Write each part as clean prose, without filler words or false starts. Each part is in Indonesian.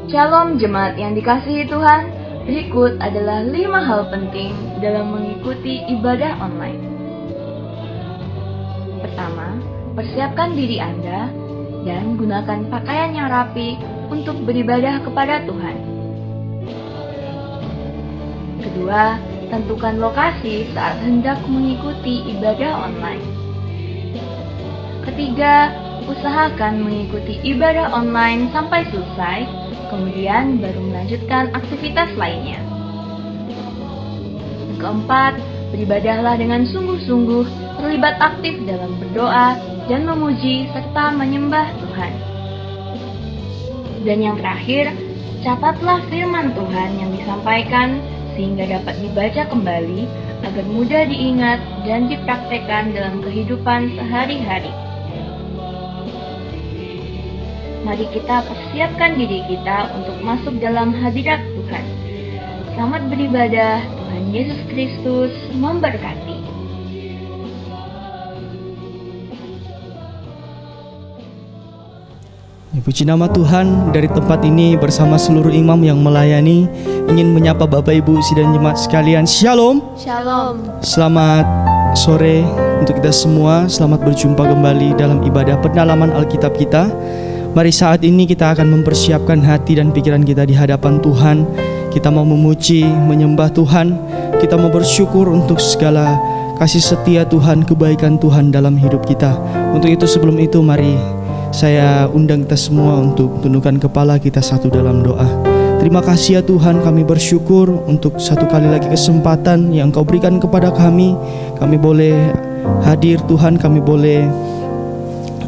Shalom jemaat yang dikasihi Tuhan, berikut adalah 5 hal penting dalam mengikuti ibadah online. Pertama, persiapkan diri Anda dan gunakan pakaian yang rapi untuk beribadah kepada Tuhan. Kedua, tentukan lokasi saat hendak mengikuti ibadah online. Ketiga, usahakan mengikuti ibadah online sampai selesai, kemudian baru melanjutkan aktivitas lainnya. Keempat, beribadahlah dengan sungguh-sungguh, terlibat aktif dalam berdoa dan memuji serta menyembah Tuhan. Dan yang terakhir, catatlah firman Tuhan yang disampaikan sehingga dapat dibaca kembali agar mudah diingat dan dipraktekkan dalam kehidupan sehari-hari. Mari kita persiapkan diri kita untuk masuk dalam hadirat Tuhan. Selamat beribadah, Tuhan Yesus Kristus memberkati. Puji nama Tuhan, dari tempat ini bersama seluruh imam yang melayani ingin menyapa Bapak Ibu sidang jemaat sekalian. Shalom. Shalom. Selamat sore untuk kita semua. Selamat berjumpa kembali dalam ibadah pendalaman Alkitab kita. Mari saat ini kita akan mempersiapkan hati dan pikiran kita di hadapan Tuhan. Kita mau memuji, menyembah Tuhan. Kita mau bersyukur untuk segala kasih setia Tuhan, kebaikan Tuhan dalam hidup kita. Untuk itu sebelum itu mari saya undang kita semua untuk tundukkan kepala kita satu dalam doa. Terima kasih ya Tuhan, kami bersyukur untuk satu kali lagi kesempatan yang Kau berikan kepada kami. Kami boleh hadir Tuhan, kami boleh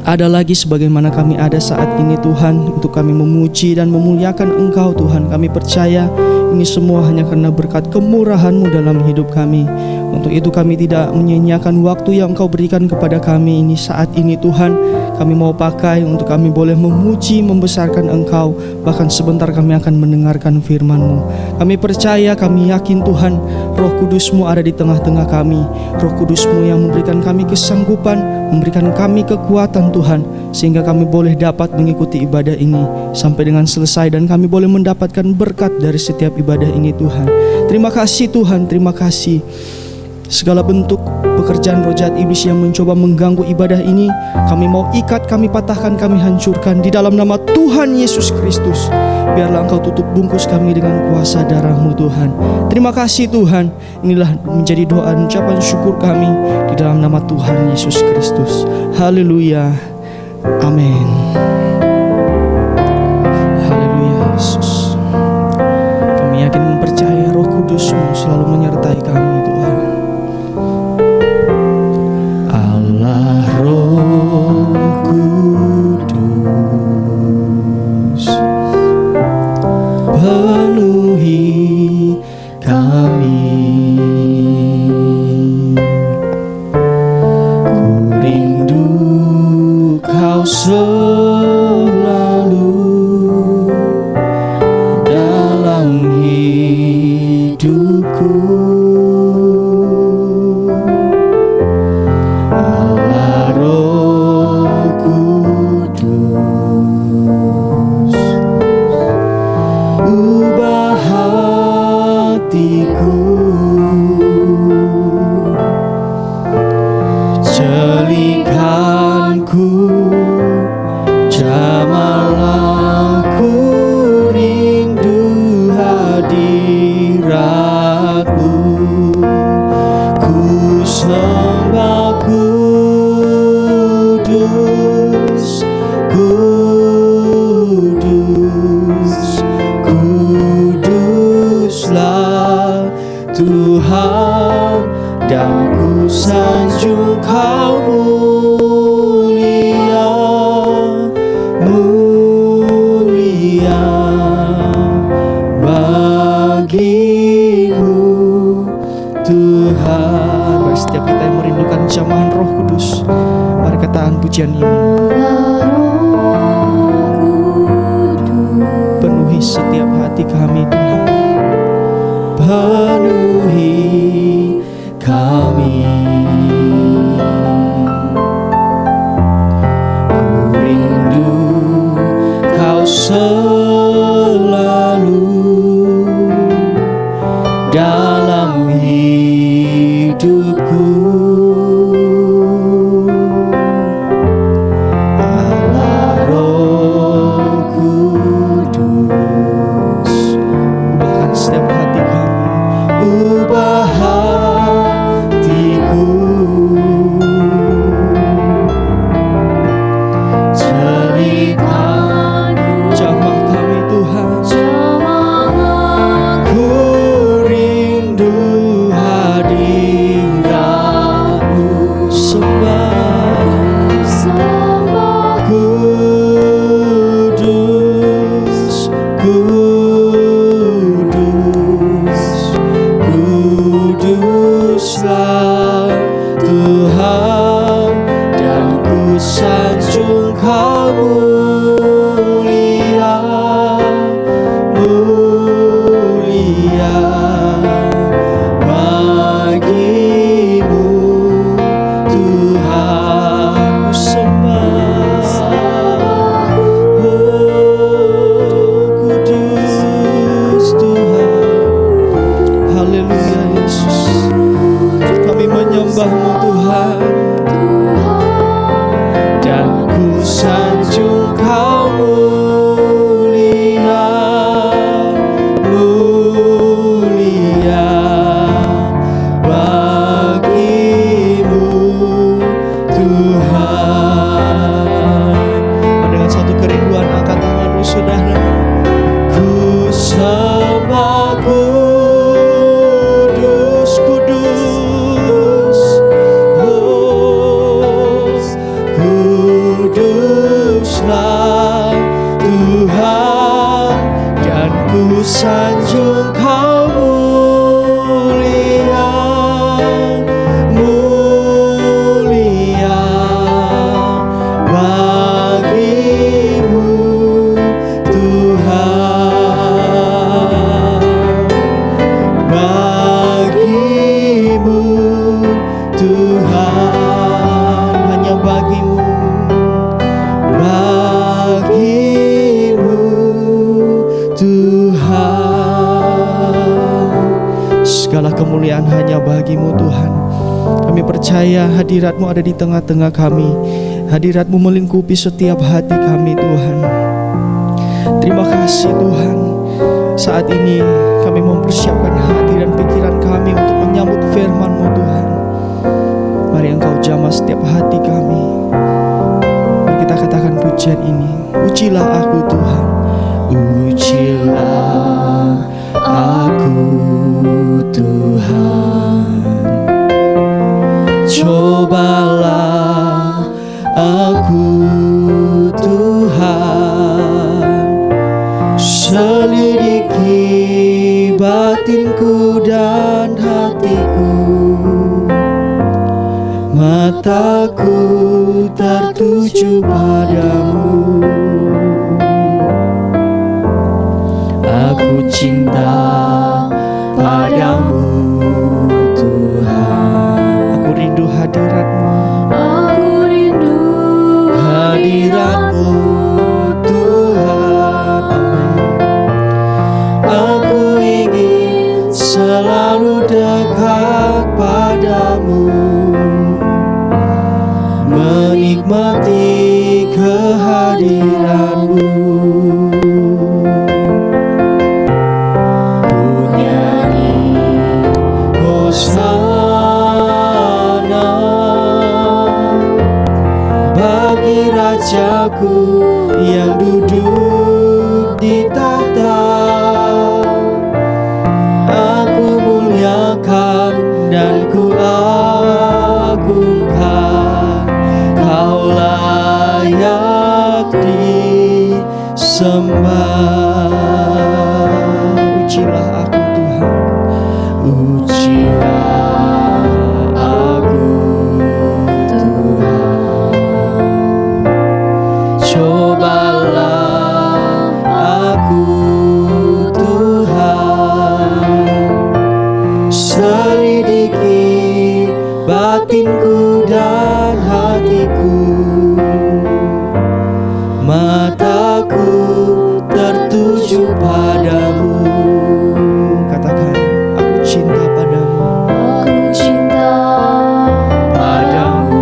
ada lagi sebagaimana kami ada saat ini Tuhan, untuk kami memuji dan memuliakan Engkau Tuhan. Kami percaya ini semua hanya karena berkat kemurahan-Mu dalam hidup kami. Untuk itu kami tidak menyia-nyiakan waktu yang Engkau berikan kepada kami ini saat ini Tuhan. Kami mau pakai untuk kami boleh memuji, membesarkan Engkau. Bahkan sebentar kami akan mendengarkan firman-Mu. Kami percaya, kami yakin Tuhan, Roh Kudus-Mu ada di tengah-tengah kami. Roh Kudus-Mu yang memberikan kami kesanggupan, memberikan kami kekuatan Tuhan, sehingga kami boleh dapat mengikuti ibadah ini sampai dengan selesai, dan kami boleh mendapatkan berkat dari setiap ibadah ini Tuhan. Terima kasih Tuhan, terima kasih. Segala bentuk pekerjaan roh jahat iblis yang mencoba mengganggu ibadah ini, kami mau ikat, kami patahkan, kami hancurkan di dalam nama Tuhan Yesus Kristus. Biarlah Engkau tutup bungkus kami dengan kuasa darah-Mu Tuhan. Terima kasih Tuhan. Inilah menjadi doa dan ucapan syukur kami di dalam nama Tuhan Yesus Kristus. Haleluya. Amin. Haleluya Yesus. Kami yakin mempercaya Roh Kudus-Mu selalu menyertai kami Tuhan. Allah Roh Kudus, penuhi kami. Ku rindu Kau selalu dalam hidupku. Allah Roh Kudus, ubah hatiku, jelikanku, jamalah ku rindu hadirat-Mu. Ku sembah Kudus, Kudus, Kuduslah Tuhan, dan ku sanjung Kau mulia, mulia bagi-Mu Tuhan. Bagi setiap kita yang merindukan jamahan Roh Kudus, mari katakan pujian ini. Penuhi setiap hati kami Tuhan, penuhi kami. Ku rindu Kau selalu Engkau mulia, mulia. Bagimu Tuhan ku sembah. Kudus Tuhan. Haleluya Yesus, kami menyembah-Mu Tuhan, dan ku sanjung Kau mulia, mulia. Bagimu Tuhan. Dengan satu kerinduan angkat tanganmu saudara. Ku sembah kudus, kudus. Oh, kuduslah Tuhan, dan ku sanjung Kau mulia, mulia. Bagimu Tuhan, bagimu Tuhan, hanya bagimu, bagimu Tuhan. Segala kemuliaan hanya bagimu Tuhan. Kami percaya hadirat-Mu ada di tengah-tengah kami. Hadirat-Mu melingkupi setiap hati kami Tuhan. Terima kasih Tuhan. Saat ini kami mempersiapkan hati dan pikiran kami untuk menyambut firman-Mu Tuhan. Mari Engkau jamah setiap hati kami. Mari kita katakan pujian ini. Ujilah aku Tuhan, ujilah aku Tuhan. Cobalah aku Tuhan, selidiki batinku dan hatiku. Mataku tertuju padamu, aku cinta padamu Tuhan. Aku rindu hadirat-Mu, aku rindu hadirat-Mu Tuhan. Amin. Aku ingin selalu dekat padamu, menikmati kehadiran-Mu. Hosana bagi Rajaku yang duduk di tahta. Aku muliakan dan ku agungkan, Kau layak disembah. Ujilah aku Tuhan, ujilah aku Tuhan. Cobalah aku Tuhan, selidiki batinku dan hatiku. Mataku tertuju padamu. Katakan, aku cinta padamu. Aku cinta padamu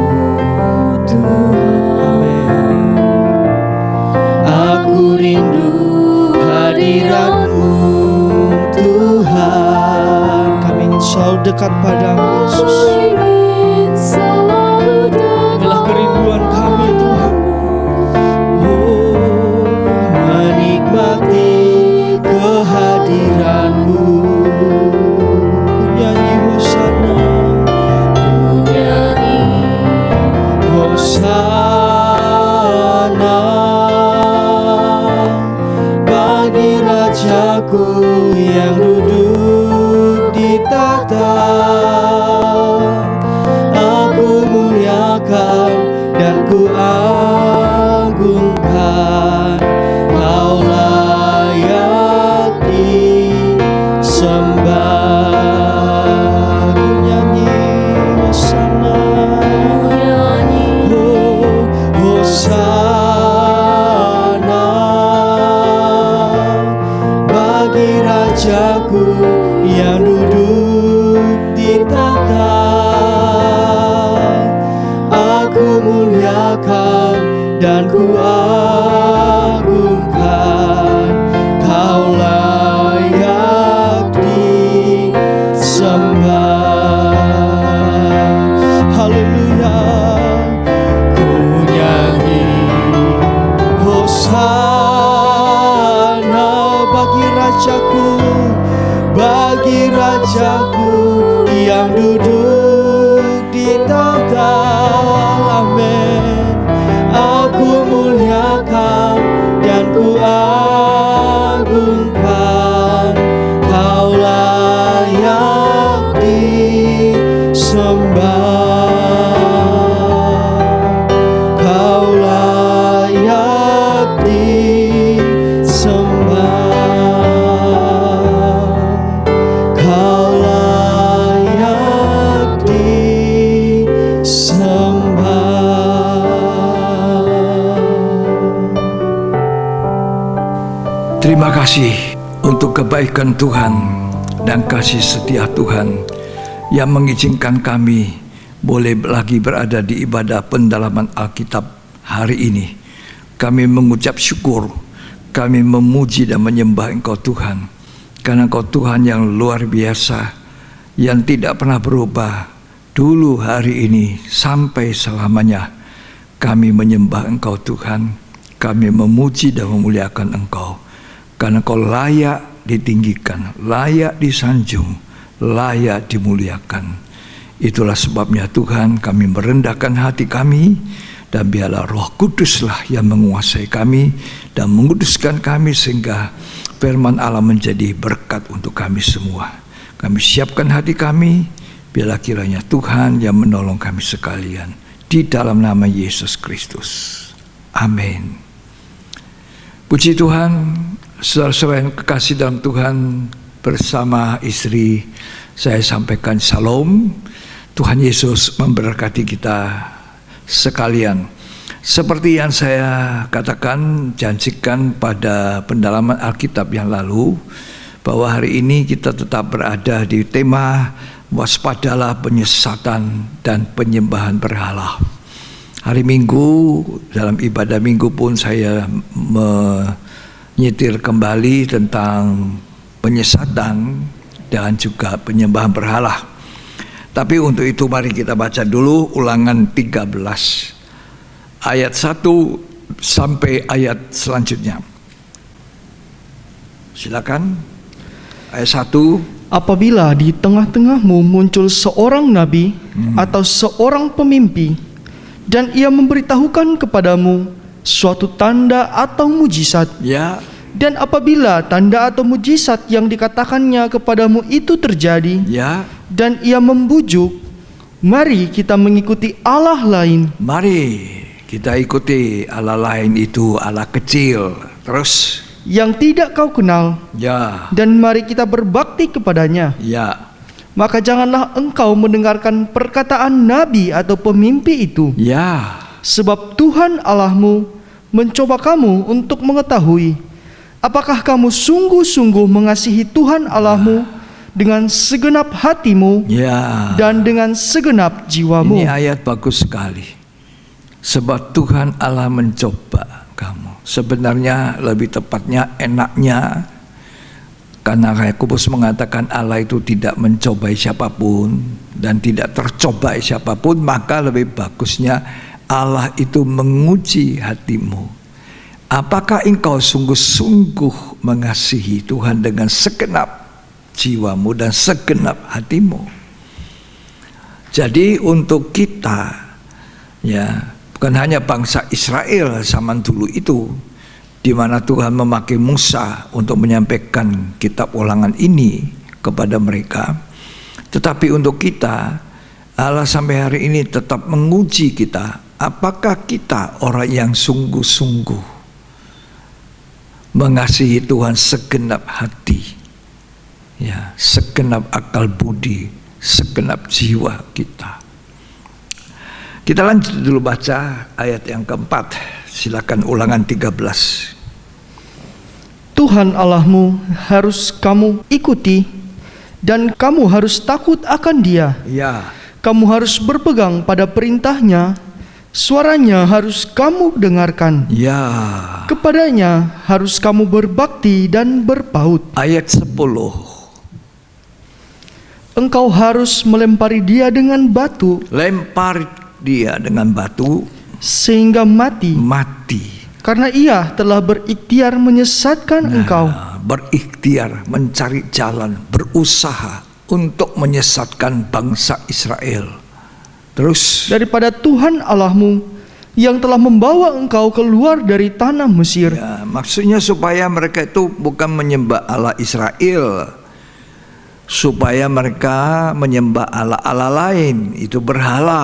Tuhan. Amin. Aku rindu hadirat-Mu Tuhan. Kami ingin selalu dekat padamu Yesus. Inilah kerinduan kami Tuhan. Oh, menikmati kehadiran-Mu. Ku nyanyi Hosana, ku nyanyi Hosana bagi Rajaku yang duduk di tahta. Rajaku yang duduk di tahta. Aku muliakan dan ku agungkan, Kau layak disembah. Haleluya. Ku nyanyi Hosana bagi Rajaku, bagi Rajaku yang duduk di tahta. Amin. Aku muliakan dan ku agungkan, Kau layak disembah. Kau layak disembah. Kau layak disembah. Terima kasih untuk kebaikan Tuhan dan kasih setia Tuhan yang mengizinkan kami boleh lagi berada di ibadah pendalaman Alkitab hari ini. Kami mengucap syukur, kami memuji dan menyembah Engkau Tuhan, karena Engkau Tuhan yang luar biasa, yang tidak pernah berubah dulu, hari ini, sampai selamanya. Kami menyembah Engkau Tuhan, kami memuji dan memuliakan Engkau, karena Engkau layak ditinggikan, layak disanjung, layak dimuliakan. Itulah sebabnya Tuhan, kami merendahkan hati kami, dan biarlah Roh Kuduslah yang menguasai kami dan menguduskan kami, sehingga firman Allah menjadi berkat untuk kami semua. Kami siapkan hati kami, biarlah kiranya Tuhan yang menolong kami sekalian, di dalam nama Yesus Kristus. Amin. Puji Tuhan. Saudara-saudara yang kekasih dalam Tuhan, bersama istri saya sampaikan shalom. Tuhan Yesus memberkati kita sekalian. Seperti yang saya katakan, janjikan pada pendalaman Alkitab yang lalu, bahwa hari ini kita tetap berada di tema waspadalah penyesatan dan penyembahan berhala. Hari Minggu, dalam ibadah Minggu pun saya menyetir kembali tentang penyesatan dan juga penyembahan berhala. Tapi untuk itu mari kita baca dulu Ulangan 13 ayat 1 sampai ayat selanjutnya. Silakan. Ayat 1. Apabila di tengah-tengahmu muncul seorang nabi atau seorang pemimpi, dan ia memberitahukan kepadamu suatu tanda atau mujizat, Ya. dan apabila tanda atau mujizat yang dikatakannya kepadamu itu terjadi, Ya. dan ia membujuk, mari kita mengikuti Allah lain. Mari kita ikuti Allah lain itu, Allah kecil. Terus. Yang tidak kau kenal, Ya. dan mari kita berbakti kepadanya. Ya. Maka janganlah engkau mendengarkan perkataan nabi atau pemimpi itu, Ya. sebab Tuhan Allahmu mencoba kamu untuk mengetahui apakah kamu sungguh-sungguh mengasihi Tuhan Allahmu dengan segenap hatimu Ya. dan dengan segenap jiwamu. Ini ayat bagus sekali. Sebab Tuhan Allah mencoba kamu. Sebenarnya lebih tepatnya, enaknya, karena Yakobus mengatakan Allah itu tidak mencobai siapapun dan tidak tercobai siapapun, maka lebih bagusnya Allah itu menguji hatimu. Apakah engkau sungguh-sungguh mengasihi Tuhan dengan segenap jiwamu dan segenap hatimu? Jadi untuk kita, ya, bukan hanya bangsa Israel zaman dulu itu, di mana Tuhan memakai Musa untuk menyampaikan kitab Ulangan ini kepada mereka, tetapi untuk kita, Allah sampai hari ini tetap menguji kita. Apakah kita orang yang sungguh-sungguh mengasihi Tuhan segenap hati, ya, segenap akal budi, segenap jiwa kita. Kita lanjut dulu baca ayat yang keempat. Silakan Ulangan 13. Tuhan Allahmu harus kamu ikuti, dan kamu harus takut akan Dia. Ya, Kamu harus berpegang pada perintahnya, suaranya harus kamu dengarkan. ya. Kepadanya harus kamu berbakti dan berpaut. Ayat 10. Engkau harus melempari dia dengan batu, Lempar dia dengan batu, sehingga mati, karena ia telah berikhtiar menyesatkan engkau. berikhtiar mencari jalan, berusaha untuk menyesatkan bangsa Israel. Terus Daripada Tuhan Allahmu yang telah membawa engkau keluar dari tanah Mesir. ya, maksudnya supaya mereka itu bukan menyembah Allah Israel, supaya mereka menyembah Allah-Allah lain, itu berhala.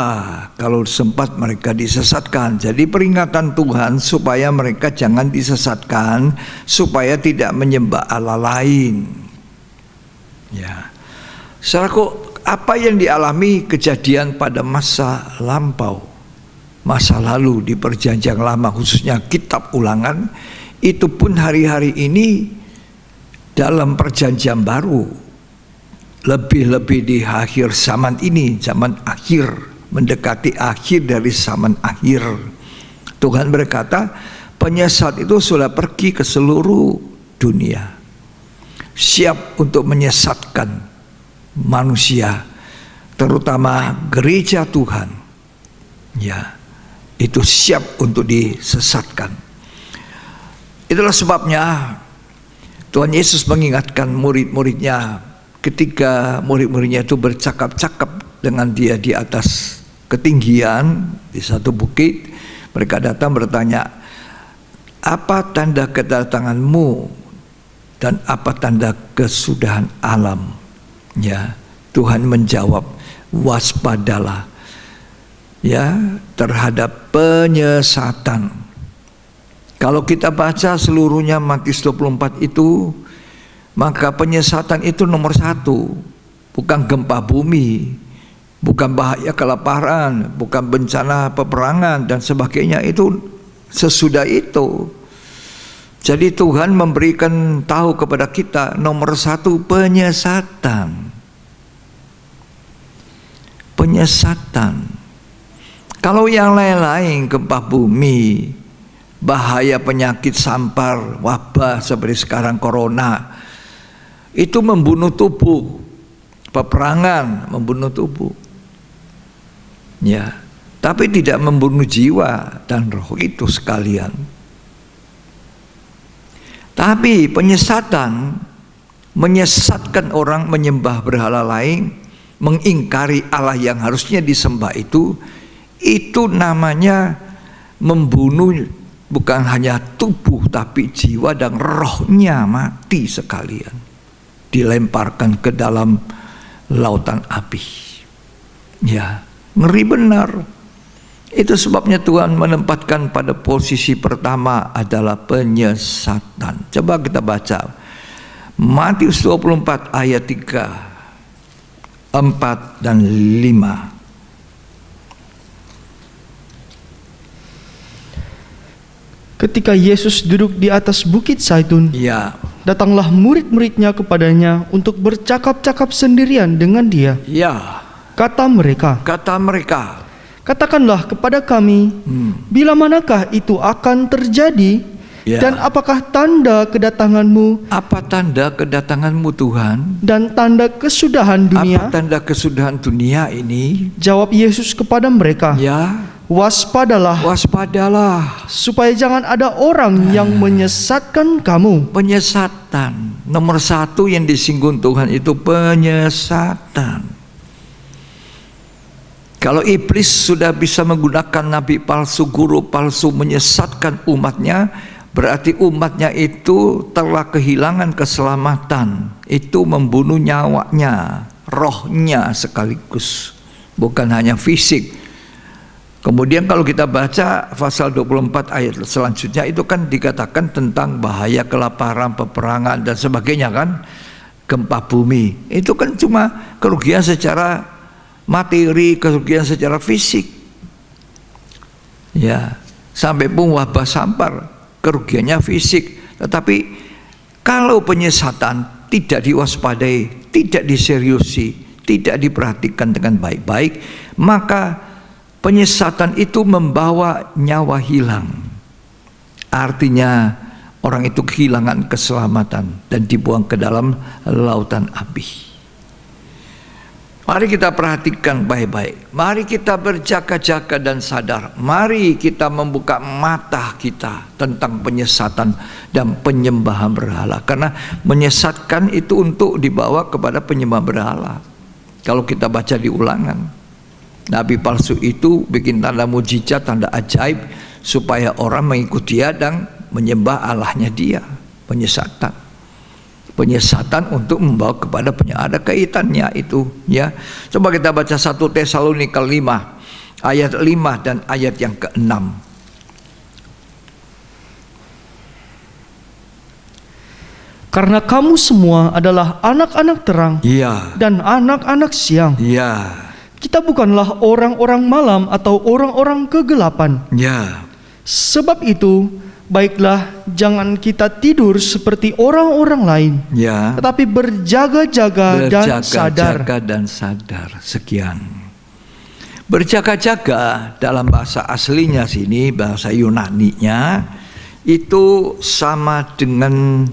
Kalau sempat mereka disesatkan. Jadi peringatan Tuhan supaya mereka jangan disesatkan, supaya tidak menyembah Allah lain. Ya, saudaraku, apa yang dialami kejadian pada masa lampau, masa lalu di perjanjian lama, khususnya kitab Ulangan, itu pun hari-hari ini dalam perjanjian baru, lebih-lebih di akhir zaman ini, zaman akhir, mendekati akhir dari zaman akhir. Tuhan berkata, penyesat itu sudah pergi ke seluruh dunia, siap untuk menyesatkan manusia, terutama gereja Tuhan. Ya, itu siap untuk disesatkan. Itulah sebabnya Tuhan Yesus mengingatkan murid-muridnya ketika murid-muridnya itu bercakap-cakap dengan dia di atas ketinggian di satu bukit. Mereka datang bertanya, apa tanda kedatanganmu dan apa tanda kesudahan alam? Ya, Tuhan menjawab, waspadalah ya terhadap penyesatan. Kalau kita baca seluruhnya Matius 24 itu, maka penyesatan itu nomor satu. Bukan gempa bumi, bukan bahaya kelaparan, bukan bencana peperangan dan sebagainya. Itu sesudah itu. Jadi Tuhan memberikan tahu kepada kita, nomor satu penyesatan. Penyesatan. Kalau yang lain-lain, gempa bumi, bahaya penyakit sampar, wabah seperti sekarang corona, itu membunuh tubuh. Peperangan membunuh tubuh. Ya, tapi tidak membunuh jiwa dan roh itu sekalian. Tapi penyesatan, menyesatkan orang menyembah berhala lain, mengingkari Allah yang harusnya disembah itu namanya membunuh bukan hanya tubuh tapi jiwa dan rohnya mati sekalian, dilemparkan ke dalam lautan api. Ya, ngeri benar. Itu sebabnya Tuhan menempatkan pada posisi pertama adalah penyesatan. Coba kita baca Matius 24 ayat 3, 4 dan 5. Ketika Yesus duduk di atas bukit Zaitun, Ya, datanglah murid-muridnya kepadanya untuk bercakap-cakap sendirian dengan dia. ya, Kata mereka, katakanlah kepada kami, bila manakah itu akan terjadi, Ya. dan apakah tanda kedatanganmu apa tanda kedatanganmu Tuhan? dan tanda kesudahan dunia? Apa tanda kesudahan dunia ini? Jawab Yesus kepada mereka, Ya, waspadalah, supaya jangan ada orang yang menyesatkan kamu. penyesatan. Nomor satu yang disinggung Tuhan itu penyesatan. Kalau iblis sudah bisa menggunakan nabi palsu, guru palsu menyesatkan umatnya, berarti umatnya itu telah kehilangan keselamatan. Itu membunuh nyawanya, rohnya sekaligus, bukan hanya fisik. Kemudian kalau kita baca pasal 24 ayat selanjutnya, itu kan dikatakan tentang bahaya kelaparan, peperangan dan sebagainya kan, gempa bumi. Itu kan cuma kerugian secara materi, kerugian secara fisik. Ya, sampai pun wabah sampar, kerugiannya fisik. Tetapi Kalau penyesatan tidak diwaspadai, tidak diseriusi, tidak diperhatikan dengan baik-baik, maka penyesatan itu membawa nyawa hilang. Artinya orang itu kehilangan keselamatan dan dibuang ke dalam lautan api. Mari kita perhatikan baik-baik. Mari kita berjaga-jaga dan sadar. Mari kita membuka mata kita tentang penyesatan dan penyembahan berhala. Karena menyesatkan itu untuk dibawa kepada penyembah berhala. Kalau kita baca di Ulangan, nabi palsu itu bikin tanda mujizat, tanda ajaib supaya orang mengikuti dia dan menyembah Allahnya dia. Penyesatan untuk membawa kepada ada kaitannya itu, ya. Coba kita baca 1 Tesalonika 5 ayat 5 dan ayat yang ke-6. Karena kamu semua adalah anak-anak terang, Iya. dan anak-anak siang. Iya. Kita bukanlah orang-orang malam atau orang-orang kegelapan. Ya. Sebab itu, baiklah jangan kita tidur seperti orang-orang lain, Ya. tetapi berjaga-jaga dan sadar. Berjaga-jaga dan sadar. Sekian. Berjaga-jaga dalam bahasa aslinya sini, bahasa Yunaninya itu sama dengan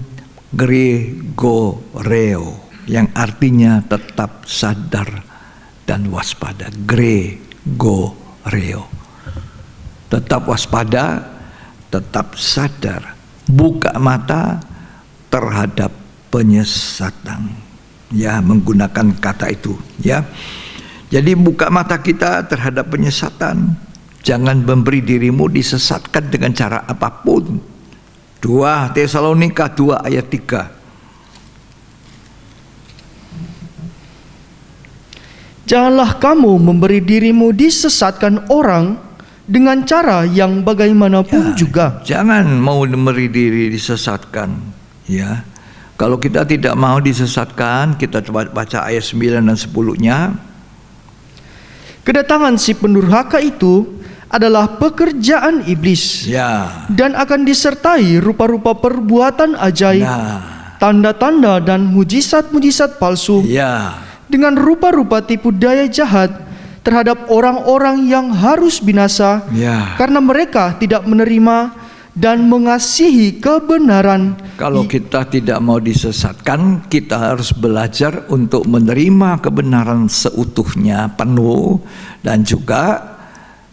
Gregoreo, yang artinya tetap sadar dan waspada. Gregoreo, tetap waspada, tetap sadar, buka mata terhadap penyesatan. Ya, menggunakan kata itu, ya. Jadi buka mata kita terhadap penyesatan. Jangan memberi dirimu disesatkan dengan cara apapun. 2 Tesalonika 2 ayat 3. Janganlah kamu memberi dirimu disesatkan orang dengan cara yang bagaimanapun juga. Jangan mau memberi diri disesatkan, ya. Kalau kita tidak mau disesatkan, kita coba baca ayat 9 dan 10-nya. Kedatangan si pendurhaka itu adalah pekerjaan iblis, Ya. dan akan disertai rupa-rupa perbuatan ajaib, Nah, tanda-tanda dan mujizat-mujizat palsu, ya. dengan rupa-rupa tipu daya jahat terhadap orang-orang yang harus binasa, Ya. karena mereka tidak menerima dan mengasihi kebenaran. Kalau kita tidak mau disesatkan, kita harus belajar untuk menerima kebenaran seutuhnya, penuh, dan juga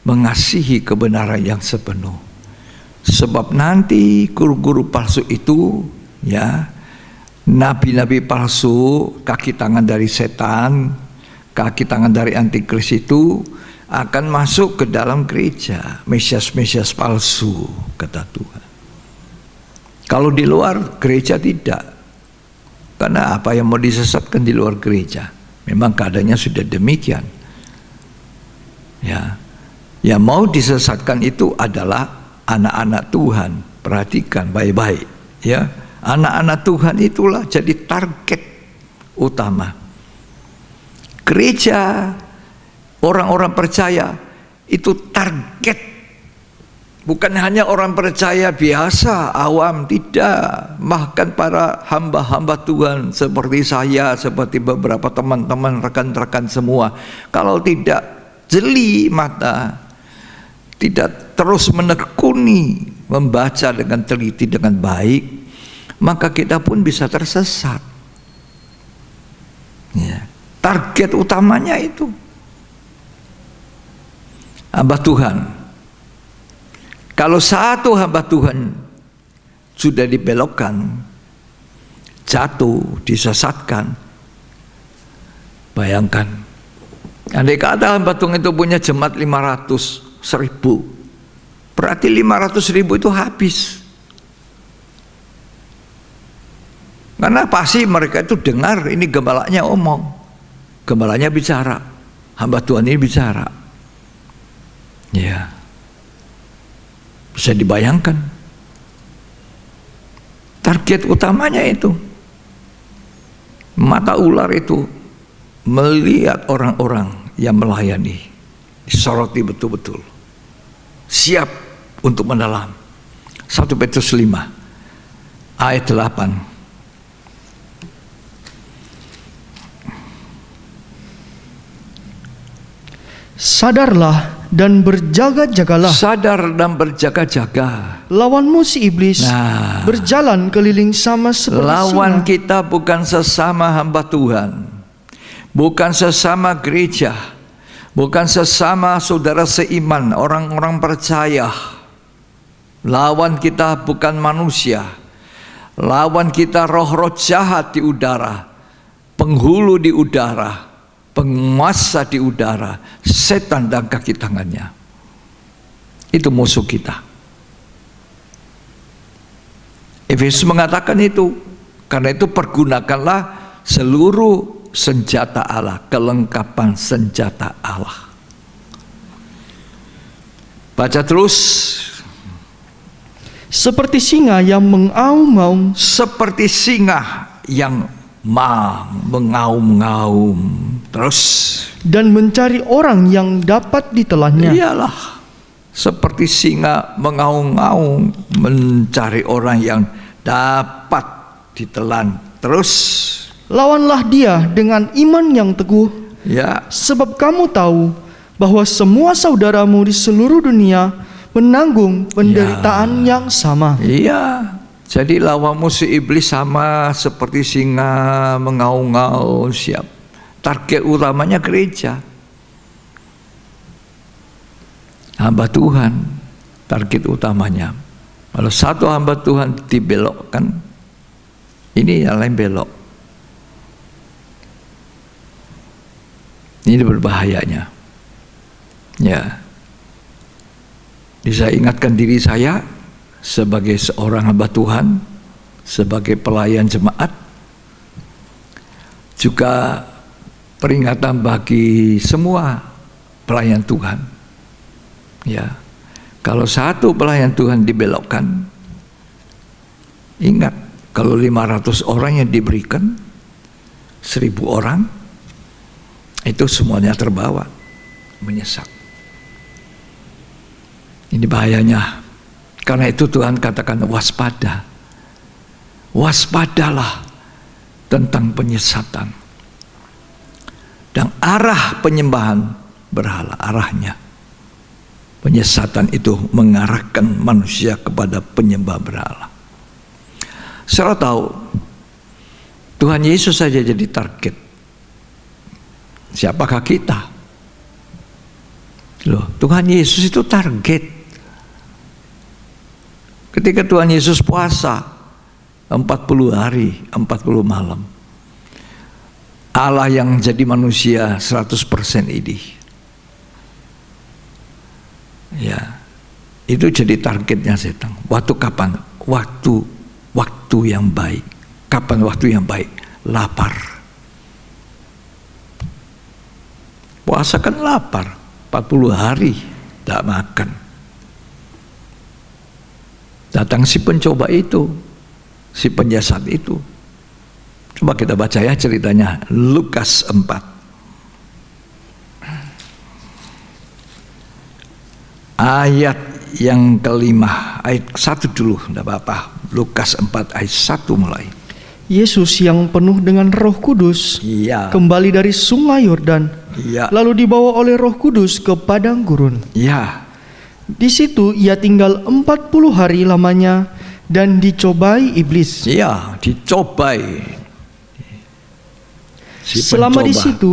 mengasihi kebenaran yang sepenuh. Sebab nanti guru-guru palsu itu, ya, nabi-nabi palsu, kaki tangan dari setan, kaki tangan dari antikris itu akan masuk ke dalam gereja. Mesias-mesias palsu, kata Tuhan. Kalau di luar gereja tidak. Karena apa yang mau disesatkan di luar gereja? Memang keadaannya sudah demikian. Ya. Yang mau disesatkan itu adalah anak-anak Tuhan. Perhatikan baik-baik, ya. Anak-anak Tuhan itulah jadi target utama. Gereja, orang-orang percaya itu target. Bukan hanya orang percaya biasa, awam, tidak. Bahkan para hamba-hamba Tuhan seperti saya, seperti beberapa teman-teman, rekan-rekan semua. Kalau tidak jeli mata, tidak terus menekuni, membaca dengan teliti, dengan baik, maka kita pun bisa tersesat. Ya. Target utamanya itu hamba Tuhan. Kalau satu hamba Tuhan sudah dibelokkan, jatuh, disesatkan, bayangkan, andai kata hamba Tuhan itu punya jemaat 500, 1000, berarti 500.000 itu habis. Karena pasti mereka itu dengar ini gembalanya omong, gembalanya bicara, hamba Tuhan ini bicara. Ya, bisa dibayangkan. Target utamanya itu, mata ular itu melihat orang-orang yang melayani, disoroti betul-betul, siap untuk mendalam. 1 Petrus 5 ayat 8. Sadarlah dan berjaga-jagalah. Sadar dan berjaga-jaga. Lawanmu si iblis Nah, berjalan keliling sama seperti lawan singa. kita bukan sesama hamba Tuhan, bukan sesama gereja, bukan sesama saudara seiman, orang-orang percaya. Lawan kita bukan manusia. Lawan kita roh-roh jahat di udara, penghulu di udara, penguasa di udara, setan dan kaki tangannya. Itu musuh kita. Efesus mengatakan itu. Karena itu pergunakanlah seluruh senjata Allah, kelengkapan senjata Allah. Baca terus. Seperti singa yang mengaum-ngaum, Seperti singa yang mengaum-ngaum. Terus. dan mencari orang yang dapat ditelannya. Iyalah. Seperti singa mengaum-ngaum, mencari orang yang dapat ditelan. Terus. Lawanlah dia dengan iman yang teguh, Ya. sebab kamu tahu bahwa semua saudaramu di seluruh dunia menanggung penderitaan yang sama. Iya. Jadi lawan musuh iblis sama seperti singa mengaum-ngaum, siap. Target utamanya gereja. Hamba Tuhan, target utamanya. Kalau satu hamba Tuhan dibelokkan, ini yang lain belok. Ini berbahayanya. Ya. Jadi saya ingatkan diri saya sebagai seorang hamba Tuhan, sebagai pelayan jemaat, juga peringatan bagi semua pelayan Tuhan. Ya, kalau satu pelayan Tuhan dibelokkan, ingat kalau 500 orang yang diberikan, 1000 orang, itu semuanya terbawa, menyesat. Ini bahayanya. Karena itu Tuhan katakan waspada. Waspadalah tentang penyesatan. Dan arah penyembahan berhala, arahnya. Penyesatan itu mengarahkan manusia kepada penyembah berhala. Saudara tahu, Tuhan Yesus saja jadi target. Siapakah kita? Loh, Tuhan Yesus itu target. Ketika Tuhan Yesus puasa 40 hari, 40 malam. Allah yang jadi manusia 100% ini. Ya. Itu jadi targetnya setan. Waktu kapan? Waktu yang baik. Kapan waktu yang baik? Lapar. Puasa kan lapar. 40 hari tak makan. Datang si pencoba itu, si penjahat itu. Coba kita baca ya ceritanya, Lukas 4. Ayat yang kelima, ayat 1 dulu, tidak apa-apa. Lukas 4 ayat 1 mulai. Yesus yang penuh dengan Roh Kudus Iya. kembali dari sungai Yordan, Iya. lalu dibawa oleh Roh Kudus ke padang gurun. Iya. Di situ ia tinggal 40 hari lamanya dan dicobai iblis. Iya, dicobai. Si Selama di pencoba. situ,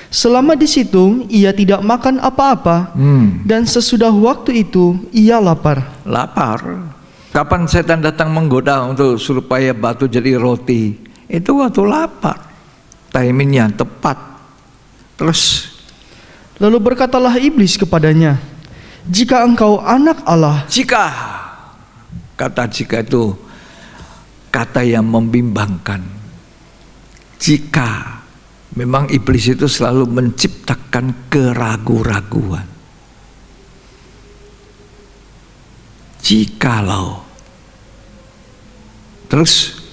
selama di situ ia tidak makan apa-apa, dan sesudah waktu itu ia lapar. Lapar. Kapan setan datang menggoda untuk supaya batu jadi roti? Itu waktu lapar. Timingnya tepat. Terus. Lalu berkatalah iblis kepadanya, jika engkau anak Allah. Jika. Kata jika itu kata yang membimbangkan. Jika. Memang iblis itu selalu menciptakan keraguan-raguan. Jikalau. Terus.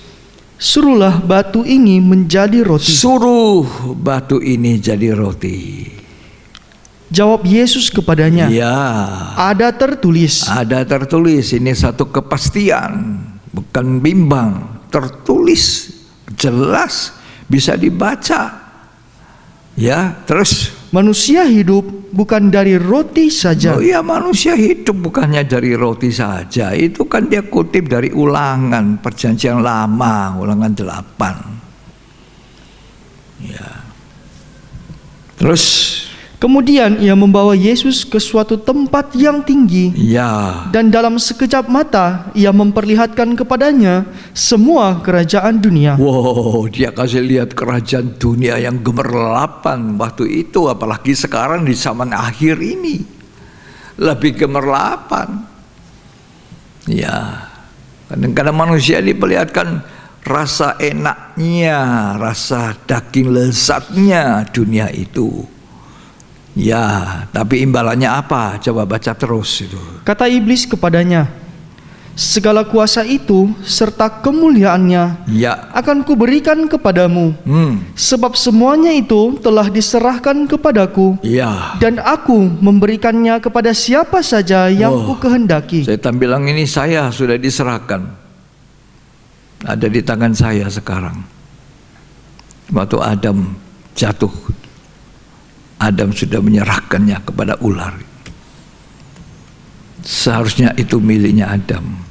Suruhlah batu ini menjadi roti. Suruh batu ini jadi roti. Jawab Yesus kepadanya, Ya. ada tertulis. Ada tertulis, ini satu kepastian, bukan bimbang. Tertulis, jelas, bisa dibaca. Ya, terus Manusia hidup bukan dari roti saja. Oh iya, manusia hidup bukannya dari roti saja. Itu kan dia kutip dari Ulangan, Perjanjian Lama, Ulangan 8. Ya. Terus Kemudian ia membawa Yesus ke suatu tempat yang tinggi, ya, dan dalam sekejap mata ia memperlihatkan kepadanya semua kerajaan dunia. wow, dia kasih lihat kerajaan dunia yang gemerlapan waktu itu, apalagi sekarang di zaman akhir ini lebih gemerlapan. Ya, kadang-kadang manusia diperlihatkan rasa enaknya, rasa daging lezatnya dunia itu. Ya, tapi imbalannya apa? Coba baca terus itu. Kata iblis kepadanya, segala kuasa itu serta kemuliaannya Ya, akan kuberikan kepadamu, sebab semuanya itu telah diserahkan kepadaku, ya. dan aku memberikannya kepada siapa saja yang Oh, ku kehendaki. Setan bilang ini saya sudah diserahkan. Ada di tangan saya sekarang. Waktu Adam jatuh, Adam sudah menyerahkannya kepada ular. Seharusnya itu miliknya Adam.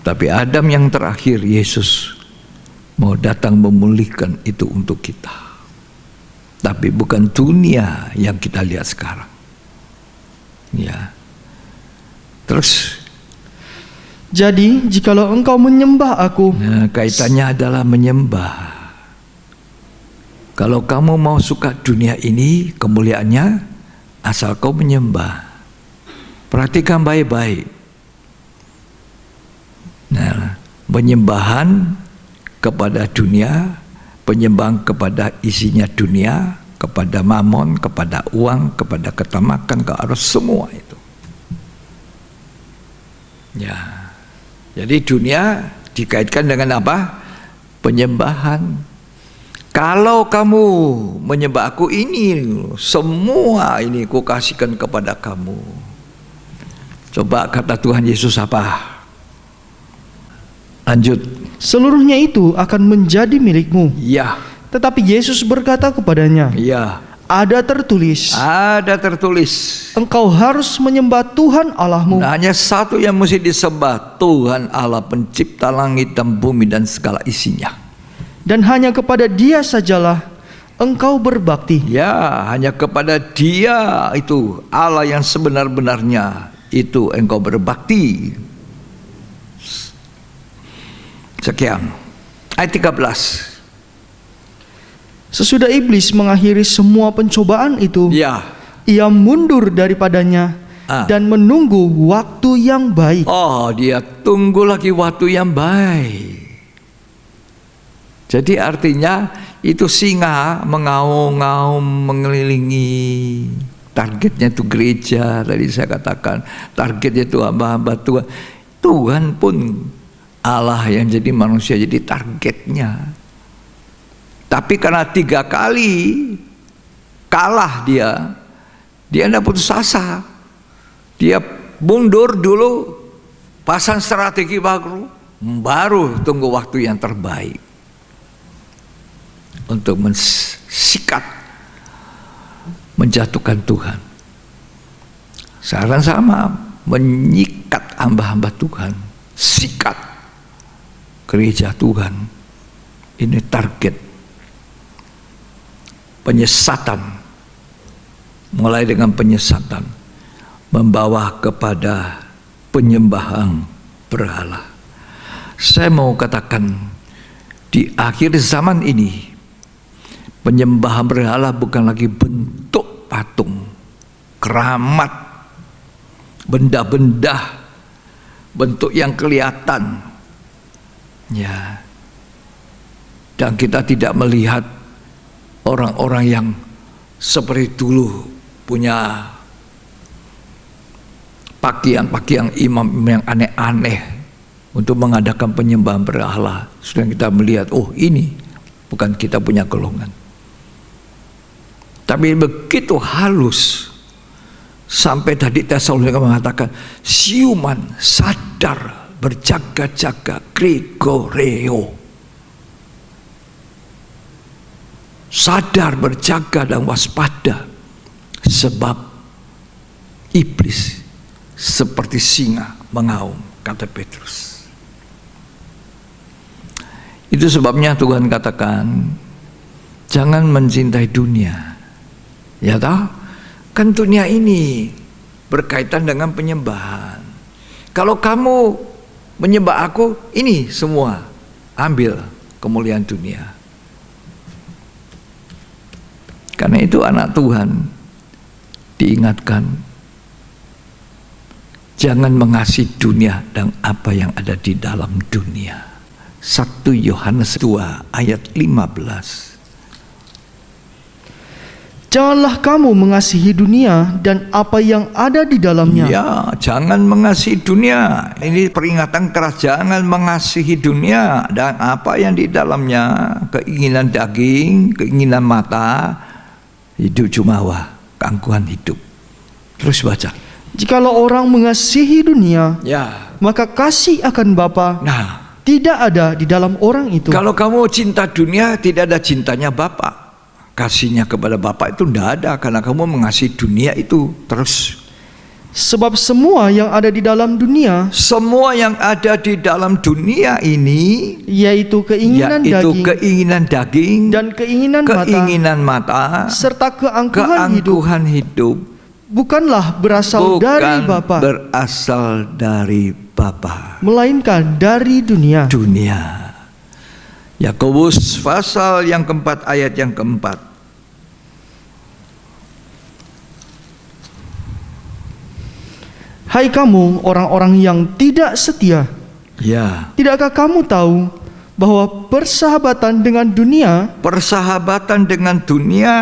Tapi Adam yang terakhir, Yesus, mau datang memulihkan itu untuk kita. Tapi bukan dunia yang kita lihat sekarang. Ya. Terus, Jadi jikalau engkau menyembah aku, nah, kaitannya adalah menyembah. Kalau kamu mau suka dunia ini, kemuliaannya, asal kau menyembah. Perhatikan baik-baik. Nah, penyembahan kepada dunia, penyembahan kepada isinya dunia, kepada mamon, kepada uang, kepada ketamakan, ke arus semua itu. Ya, jadi dunia dikaitkan dengan apa? Penyembahan. Kalau kamu menyembah aku, ini semua ini ku kasihkan kepada kamu. Coba kata Tuhan Yesus apa? Lanjut. seluruhnya itu akan menjadi milikmu. Ya, Tetapi Yesus berkata kepadanya, ya. ada tertulis, Ada tertulis. engkau harus menyembah Tuhan Allahmu, Nah, hanya satu yang mesti disembah, Tuhan Allah pencipta langit dan bumi dan segala isinya. dan hanya kepada Dia sajalah engkau berbakti. Ya, hanya kepada Dia itu Allah yang sebenar-benarnya itu engkau berbakti. Sekian. Ayat 13. Sesudah iblis mengakhiri semua pencobaan itu, Ya. ia mundur daripadanya dan menunggu waktu yang baik. Oh, dia tunggu lagi waktu yang baik. Jadi artinya itu singa mengaum-ngaum mengelilingi. Targetnya itu gereja, tadi saya katakan. Targetnya itu hamba-hamba Tuhan. Tuhan pun Allah yang jadi manusia jadi targetnya. Tapi karena 3 kali kalah dia tidak putus asa. Dia mundur dulu, pasang strategi baru tunggu waktu yang terbaik untuk mensikat, menjatuhkan Tuhan. Sekarang sama, menyikat hamba-hamba Tuhan, sikat gereja Tuhan. Ini target penyesatan, mulai dengan penyesatan membawa kepada penyembahan berhala. Saya mau katakan di akhir zaman ini penyembahan berhala bukan lagi bentuk patung, keramat, benda-benda, bentuk yang kelihatan, ya. Dan kita tidak melihat orang-orang yang seperti dulu punya pakaian imam yang aneh-aneh untuk mengadakan penyembahan berhala. Sudah kita melihat, oh ini bukan kita punya golongan. Tapi begitu halus sampai tadi Tesalonika mengatakan siuman, sadar, berjaga-jaga, Gregoreo. sadar, berjaga dan waspada, sebab iblis seperti singa mengaum, kata Petrus. Itu sebabnya Tuhan katakan, jangan mencintai dunia. Ya toh? Kan dunia ini berkaitan dengan penyembahan. Kalau kamu menyembah aku, ini semua ambil kemuliaan dunia. Karena itu anak Tuhan diingatkan, jangan mengasihi dunia dan apa yang ada di dalam dunia. 1 Yohanes 2 ayat 15. Janganlah kamu mengasihi dunia dan apa yang ada di dalamnya. Ya, jangan mengasihi dunia. Ini peringatan keras, jangan mengasihi dunia dan apa yang di dalamnya. Keinginan daging, keinginan mata, hidup jumawa, keangkuhan hidup. Terus baca. Jikalau orang mengasihi dunia, Ya, maka kasih akan Bapa nah, tidak ada di dalam orang itu. kalau kamu cinta dunia, tidak ada cintanya Bapa. Kasihnya kepada Bapa itu tidak ada, karena kamu mengasihi dunia itu terus. Sebab semua yang ada di dalam dunia, Semua yang ada di dalam dunia ini, yaitu keinginan yaitu daging keinginan daging dan keinginan mata, serta keangkuhan hidup, hidup, bukanlah berasal dari Bapa, berasal dari Bapa, melainkan dari dunia. dunia. Yakobus pasal yang keempat ayat yang keempat. Hai kamu orang-orang yang tidak setia, Ya, tidakkah kamu tahu bahwa persahabatan dengan dunia persahabatan dengan dunia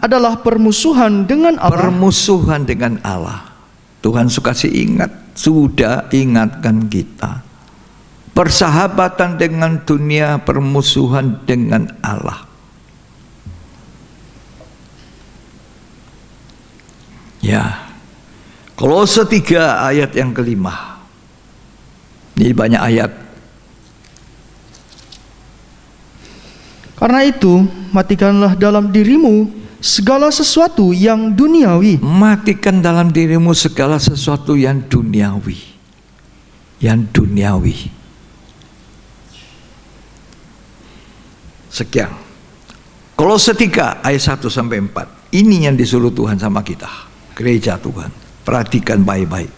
adalah permusuhan dengan Allah? permusuhan dengan Allah. Tuhan suka ingat, sudah ingatkan kita. Persahabatan dengan dunia, permusuhan dengan Allah. Ya, Kolose 3 ayat yang kelima. Ini banyak ayat. Karena itu, matikanlah dalam dirimu segala sesuatu yang duniawi. Matikan dalam dirimu segala sesuatu yang duniawi. Yang duniawi. Sekian. Kolose 3 ayat 1 sampai 4. Ini yang disuruh Tuhan sama kita, gereja Tuhan. Perhatikan baik-baik.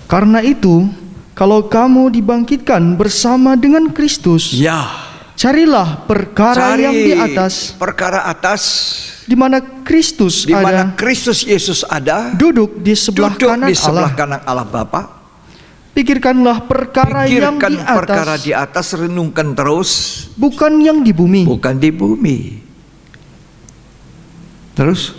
Karena itu, kalau kamu dibangkitkan bersama dengan Kristus, Ya, carilah perkara cari yang di atas, perkara atas, di mana Kristus di mana ada, Kristus Yesus ada, duduk di sebelah duduk kanan di sebelah Allah. kanan Allah Bapa. Pikirkanlah perkara yang Pikirkan di atas, perkara di atas, renungkan terus, bukan yang di bumi. bukan di bumi. Terus,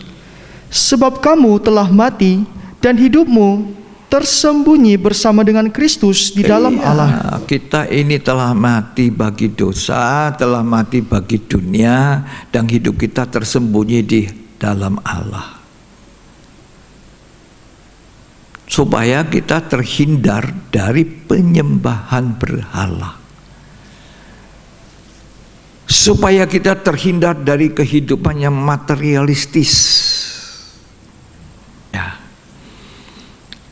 Sebab kamu telah mati dan hidupmu tersembunyi bersama dengan Kristus di dalam iya, Allah. kita ini telah mati bagi dosa, telah mati bagi dunia, dan hidup kita tersembunyi di dalam Allah. Supaya kita terhindar dari penyembahan berhala. Supaya kita terhindar dari kehidupan yang materialistis. Ya.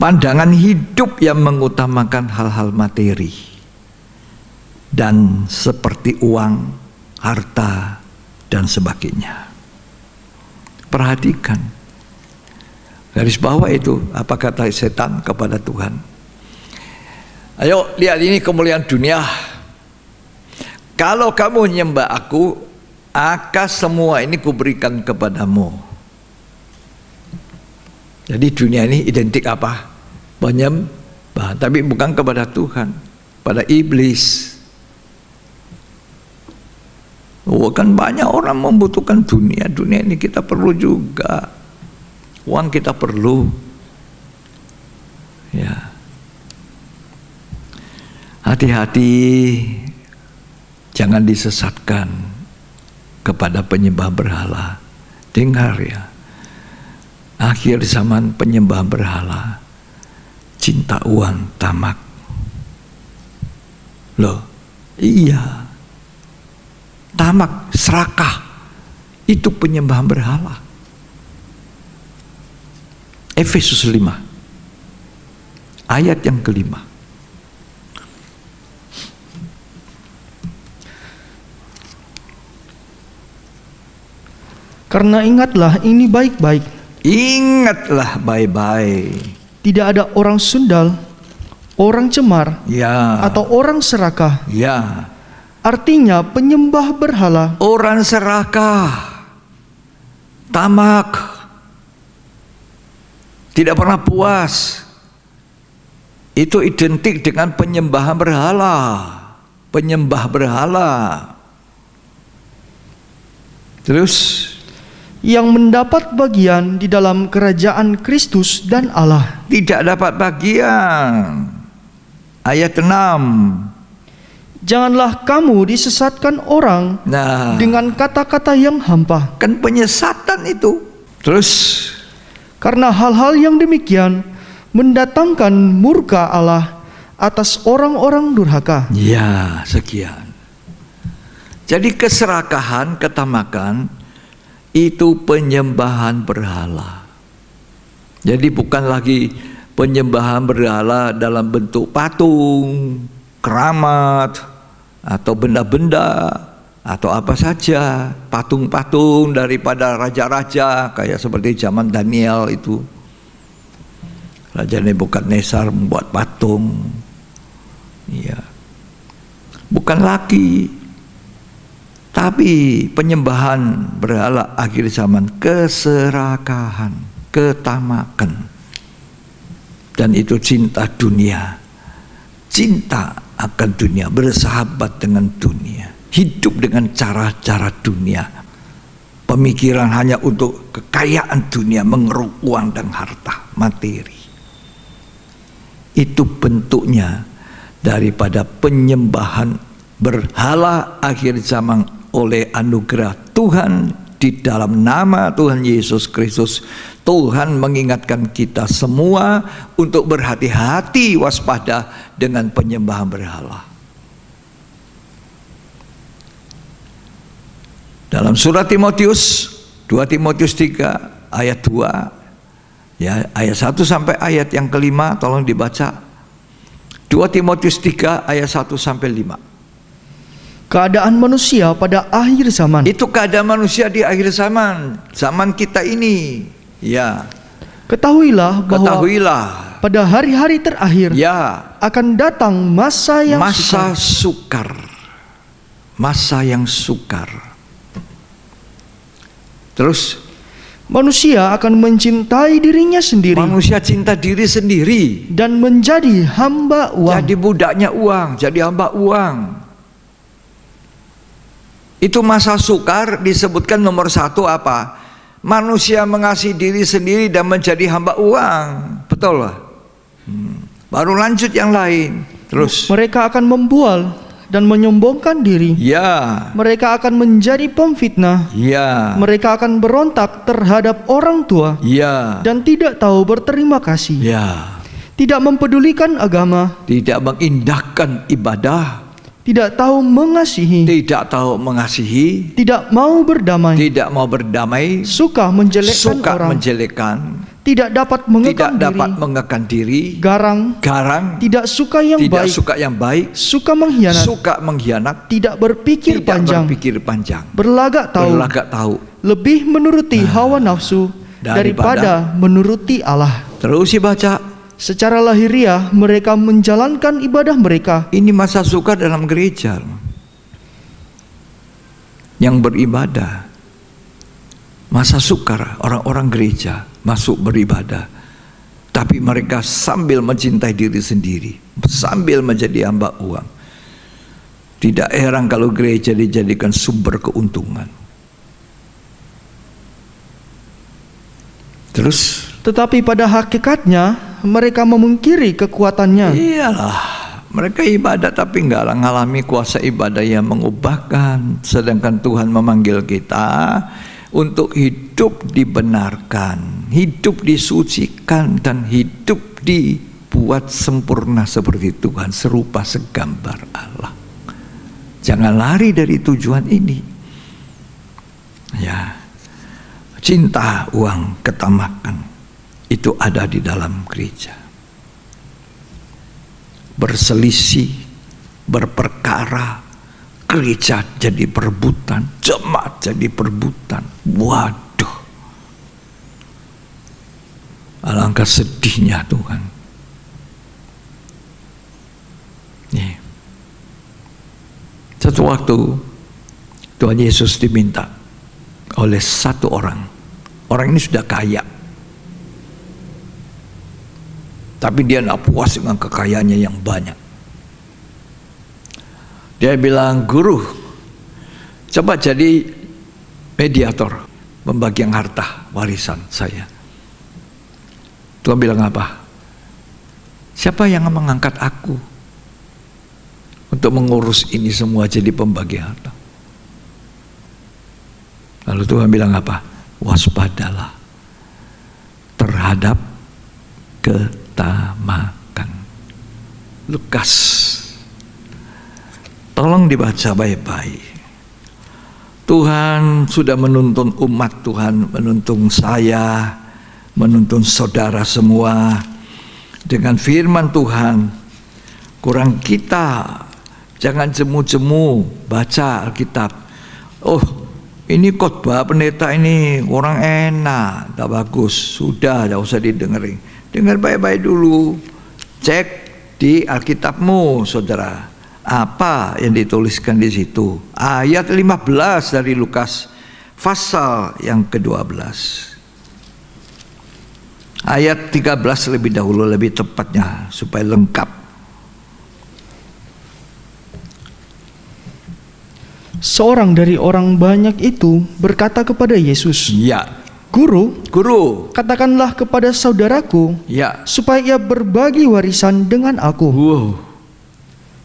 Pandangan hidup yang mengutamakan hal-hal materi. Dan seperti uang, harta, dan sebagainya. Perhatikan. Garis bawah itu apa kata setan kepada Tuhan. Ayo lihat ini kemuliaan dunia. Kalau kamu menyembah aku, maka semua ini kuberikan kepadamu. Jadi dunia ini identik apa? Penyembah, tapi bukan kepada Tuhan, pada iblis. Oh, kan banyak orang membutuhkan dunia. Dunia ini kita perlu juga. Uang kita perlu. Ya. Hati-hati, jangan disesatkan kepada penyembah berhala. Dengar ya. Akhir zaman penyembah berhala, cinta uang, tamak. Loh, iya. Tamak, serakah. Itu penyembahan berhala. Efesus 5 ayat yang kelima. Karena ingatlah ini baik-baik. Ingatlah baik-baik. Tidak ada orang sundal, orang cemar, Ya. atau orang serakah. Ya. Artinya penyembah berhala. Orang serakah, tamak, tidak pernah puas. Itu identik dengan penyembahan berhala. Penyembah berhala. Terus Yang mendapat bagian di dalam kerajaan Kristus dan Allah. tidak dapat bagian. Ayat 6. Janganlah kamu disesatkan orang Nah, dengan kata-kata yang hampa. kan penyesatan itu. Terus Karena hal-hal yang demikian mendatangkan murka Allah atas orang-orang durhaka. ya, sekian. Jadi keserakahan, ketamakan itu penyembahan berhala. Jadi bukan lagi penyembahan berhala dalam bentuk patung, keramat, atau benda-benda, atau apa saja, patung-patung daripada raja-raja, kayak seperti zaman Daniel itu. Raja Nebukadnezar membuat patung. Ya. Bukan lagi, tapi penyembahan berhala akhir zaman, keserakahan, ketamakan. Dan itu cinta dunia. Cinta akan dunia, bersahabat dengan dunia, hidup dengan cara-cara dunia. Pemikiran hanya untuk kekayaan dunia, mengeruk uang dan harta, materi. Itu bentuknya daripada penyembahan berhala akhir zaman oleh anugerah Tuhan di dalam nama Tuhan Yesus Kristus. Tuhan mengingatkan kita semua untuk berhati-hati, waspada dengan penyembahan berhala. Dalam surat Timotius 2 Timotius 3 ayat 2, ya, ayat 1 sampai ayat yang kelima, tolong dibaca. 2 Timotius 3 ayat 1 sampai 5. Keadaan manusia pada akhir zaman. Itu keadaan manusia di akhir zaman, zaman kita ini. Ya, Ketahuilah bahwa ketahuilah. pada hari-hari terakhir Ya, akan datang masa yang masa sukar. sukar. Masa yang sukar. Terus Manusia akan mencintai dirinya sendiri manusia cinta diri sendiri, dan menjadi hamba uang. jadi budaknya uang, jadi hamba uang. Itu masa sukar. Disebutkan nomor 1 apa? Manusia mengasihi diri sendiri dan menjadi hamba uang. Betul lah. Baru lanjut yang lain. Terus Mereka akan membual dan menyombongkan diri. ya, Mereka akan menjadi pemfitnah. ya, Mereka akan berontak terhadap orang tua ya, dan tidak tahu berterima kasih. ya. Tidak mempedulikan agama, Tidak mengindahkan ibadah, tidak tahu mengasihi, tidak tahu mengasihi, tidak mau berdamai, tidak mau berdamai, suka menjelekkan suka orang, menjelekan, tidak dapat tidak mengekang dapat diri, mengekang diri, garang, garang, tidak suka yang tidak baik, suka yang baik, suka mengkhianat, suka mengkhianat, tidak berpikir tidak panjang, berpikir panjang, berlagak tahu, berlagak tahu. lebih menuruti hawa nafsu daripada menuruti Allah. Terus dibaca. Secara lahiriah mereka menjalankan ibadah mereka. Ini masa sukar dalam gereja. Yang beribadah. Masa sukar orang-orang gereja masuk beribadah. Tapi mereka sambil mencintai diri sendiri, sambil menjadi hamba uang. Tidak heran kalau gereja dijadikan sumber keuntungan. Terus Tetapi pada hakikatnya mereka memungkiri kekuatannya. iyalah, mereka ibadah tapi nggak mengalami kuasa ibadah yang mengubahkan. Sedangkan Tuhan memanggil kita untuk hidup dibenarkan, hidup disucikan, dan hidup dibuat sempurna seperti Tuhan, serupa segambar Allah. Jangan lari dari tujuan ini. Ya, cinta, uang, ketamakan itu ada di dalam gereja. Berselisih, berperkara, gereja jadi perebutan, jemaat jadi perebutan. Waduh, alangkah sedihnya Tuhan. Nih. Satu waktu Tuhan Yesus diminta oleh satu orang. Orang ini sudah kaya, tapi dia tidak puas dengan kekayaannya yang banyak. Dia bilang, "Guru, coba jadi mediator pembagian harta warisan saya." Tuhan bilang apa? Siapa yang mengangkat aku untuk mengurus ini semua jadi pembagi harta? Lalu Tuhan bilang apa? Waspadalah terhadap ketamakan. Lukas, tolong dibaca baik-baik. Tuhan sudah menuntun umat Tuhan, menuntun saya, menuntun saudara semua dengan firman Tuhan. Kurang kita, jangan jemu-jemu baca Alkitab. Oh, ini khotbah pendeta ini orang enak, tak bagus, sudah, tidak usah didengerin. Dengar baik-baik dulu, cek di Alkitabmu, saudara. Apa yang dituliskan di situ? Ayat 15 dari Lukas, pasal yang ke-12. Ayat 13 lebih dahulu, lebih tepatnya, supaya lengkap. Seorang dari orang banyak itu berkata kepada Yesus, Ya, Guru, katakanlah kepada saudaraku ya, supaya ia berbagi warisan dengan aku. wow,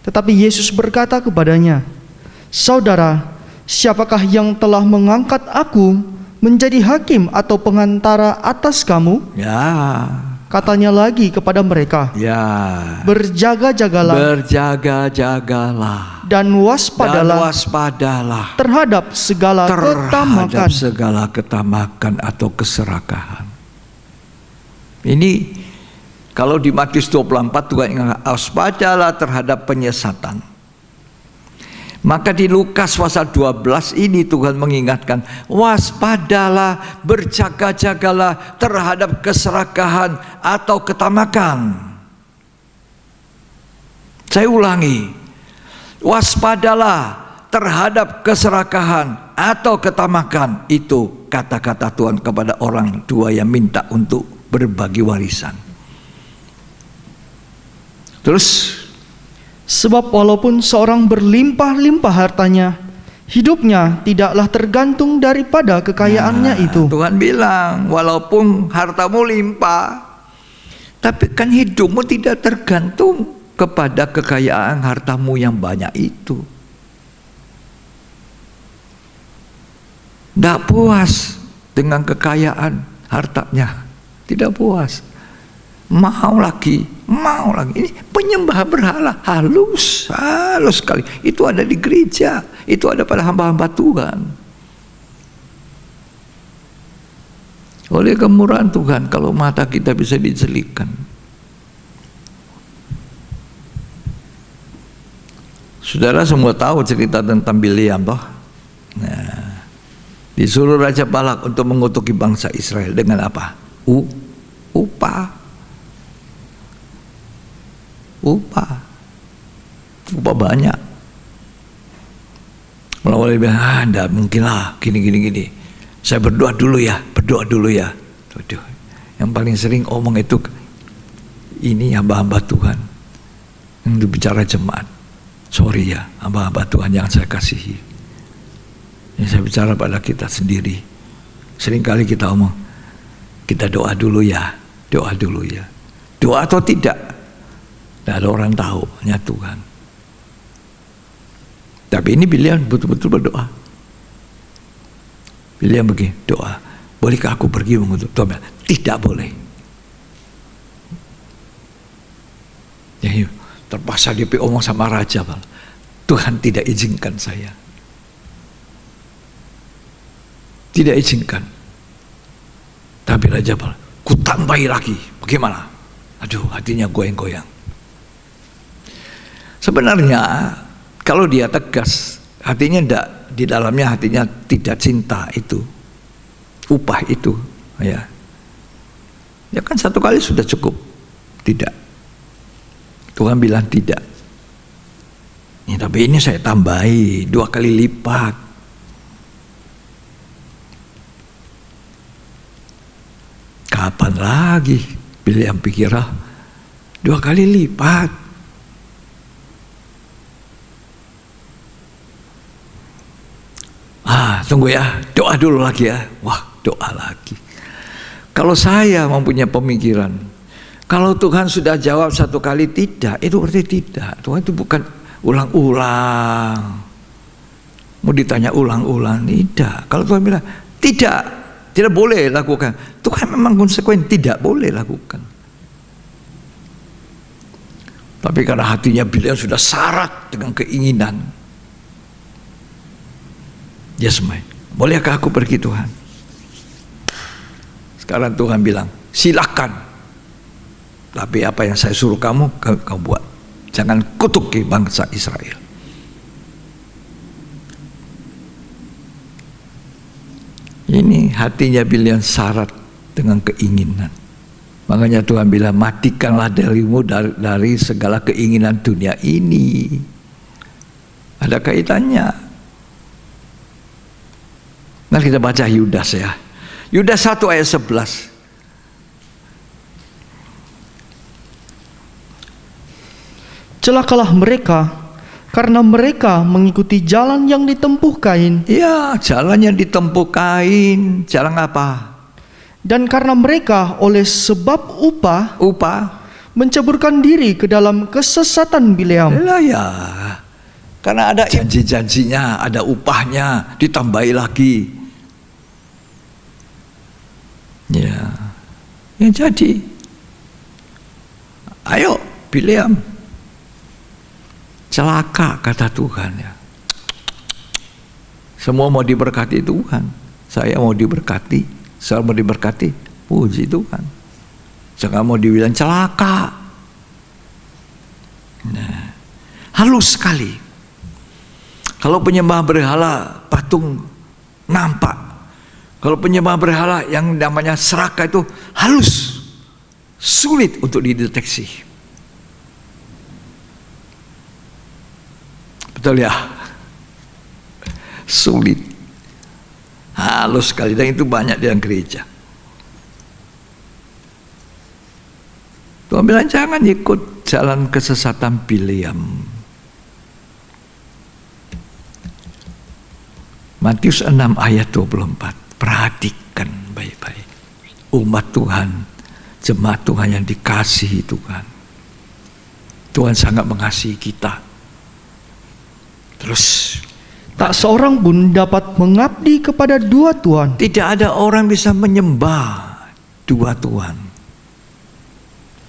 Tetapi Yesus berkata kepadanya, Saudara, siapakah yang telah mengangkat aku menjadi hakim atau pengantara atas kamu? ya, Katanya lagi kepada mereka, ya. Berjaga-jagalah Dan dan waspadalah waspadalah terhadap segala ketamakan. segala ketamakan atau keserakahan. Ini kalau di Matius 24 Tuhan ingat, waspadalah terhadap penyesatan. Maka di Lukas pasal 12 ini Tuhan mengingatkan, waspadalah, berjaga-jagalah terhadap keserakahan atau ketamakan. Saya ulangi, waspadalah terhadap keserakahan atau ketamakan. Itu kata-kata Tuhan kepada orang tua yang minta untuk berbagi warisan. Terus, Sebab walaupun seorang berlimpah-limpah hartanya, hidupnya tidaklah tergantung daripada kekayaannya itu. Tuhan bilang, walaupun hartamu limpah, tapi kan hidupmu tidak tergantung kepada kekayaan hartamu yang banyak itu. Tidak puas dengan kekayaan hartanya, tidak puas. Mau lagi. Ini penyembah berhala, halus sekali. Itu ada di gereja, itu ada pada hamba-hamba Tuhan. Oleh kemurahan Tuhan, kalau mata kita bisa dijelikkan. Saudara semua tahu cerita tentang Bileam toh? Nah, disuruh Raja Balak untuk mengutuki bangsa Israel dengan apa? Upah banyak. Mulai bilang, enggak mungkin lah, gini. Saya berdoa dulu ya. Waduh, yang paling sering omong itu, ini hamba-hamba Tuhan yang berbicara jemaat. Sorry ya, hamba-hamba Tuhan yang saya kasihi. Yang saya bicara pada kita sendiri. Seringkali kita omong, kita doa dulu ya. Doa atau tidak? Tidak ada orang tahu, hanya Tuhan. Tapi ini Bileam betul-betul berdoa. Bileam begini, doa. Bolehkah aku pergi mengutuk? Tuhan bilang, tidak boleh. Ya, terpaksa dia omong sama raja, Tuhan tidak izinkan saya. Tidak izinkan. Tapi Raja bilang, ku tambahi lagi. Bagaimana? Aduh, hatinya goyang-goyang. Sebenarnya kalau dia tegas, hatinya tidak, di dalamnya hatinya tidak cinta itu, upah itu, ya. Ya kan satu kali sudah cukup. Tidak. Tuhan bilang tidak. Ya, tapi ini saya tambahi 2 kali lipat. Kapan lagi Bileam pikirah 2 kali lipat? Tunggu ya, doa dulu lagi ya. Wah, doa lagi. Kalau saya mempunyai pemikiran, kalau Tuhan sudah jawab 1 kali tidak, itu berarti tidak. Tuhan itu bukan ulang-ulang. Mau ditanya ulang-ulang, tidak. Kalau Tuhan bilang tidak boleh lakukan, Tuhan memang konsekuen, tidak boleh lakukan. Tapi karena hatinya Bileam sudah syarat dengan keinginan, dia semai. Bolehkah aku pergi Tuhan? Sekarang Tuhan bilang, silakan. Tapi apa yang saya suruh kamu buat. Jangan kutuki bangsa Israel. Ini hatinya Bileam syarat dengan keinginan. Makanya Tuhan bilang, matikanlah dirimu dari segala keinginan dunia ini. Ada kaitannya. Mari kita baca Yudas ya. Yudas 1 ayat 11. Celakalah mereka karena mereka mengikuti jalan yang ditempuh Kain. Ya, jalan yang ditempuh Kain. Jalan apa? Dan karena mereka oleh sebab upah menceburkan diri ke dalam kesesatan Bileam. Ya. Karena ada janji-janjinya, ada upahnya, ditambahi lagi. Ya jadi, ayo Bileam, celaka kata Tuhan ya. Semua mau diberkati Tuhan, saya mau diberkati, saya mau diberkati, puji Tuhan. Jangan mau dibilang celaka. Nah, halus sekali. Kalau penyembah berhala patung nampak. Kalau penyembah berhala yang namanya serakah itu halus, sulit untuk dideteksi. Betul ya? Sulit, halus sekali, dan itu banyak di dalam gereja. Tuhan bilang jangan ikut jalan kesesatan Bileam. Matius 6 ayat 24. Perhatikan baik-baik. Umat Tuhan, jemaat Tuhan yang dikasihi Tuhan. Tuhan sangat mengasihi kita. Terus, tak seorang pun dapat mengabdi kepada 2 Tuhan. Tidak ada orang bisa menyembah 2 Tuhan.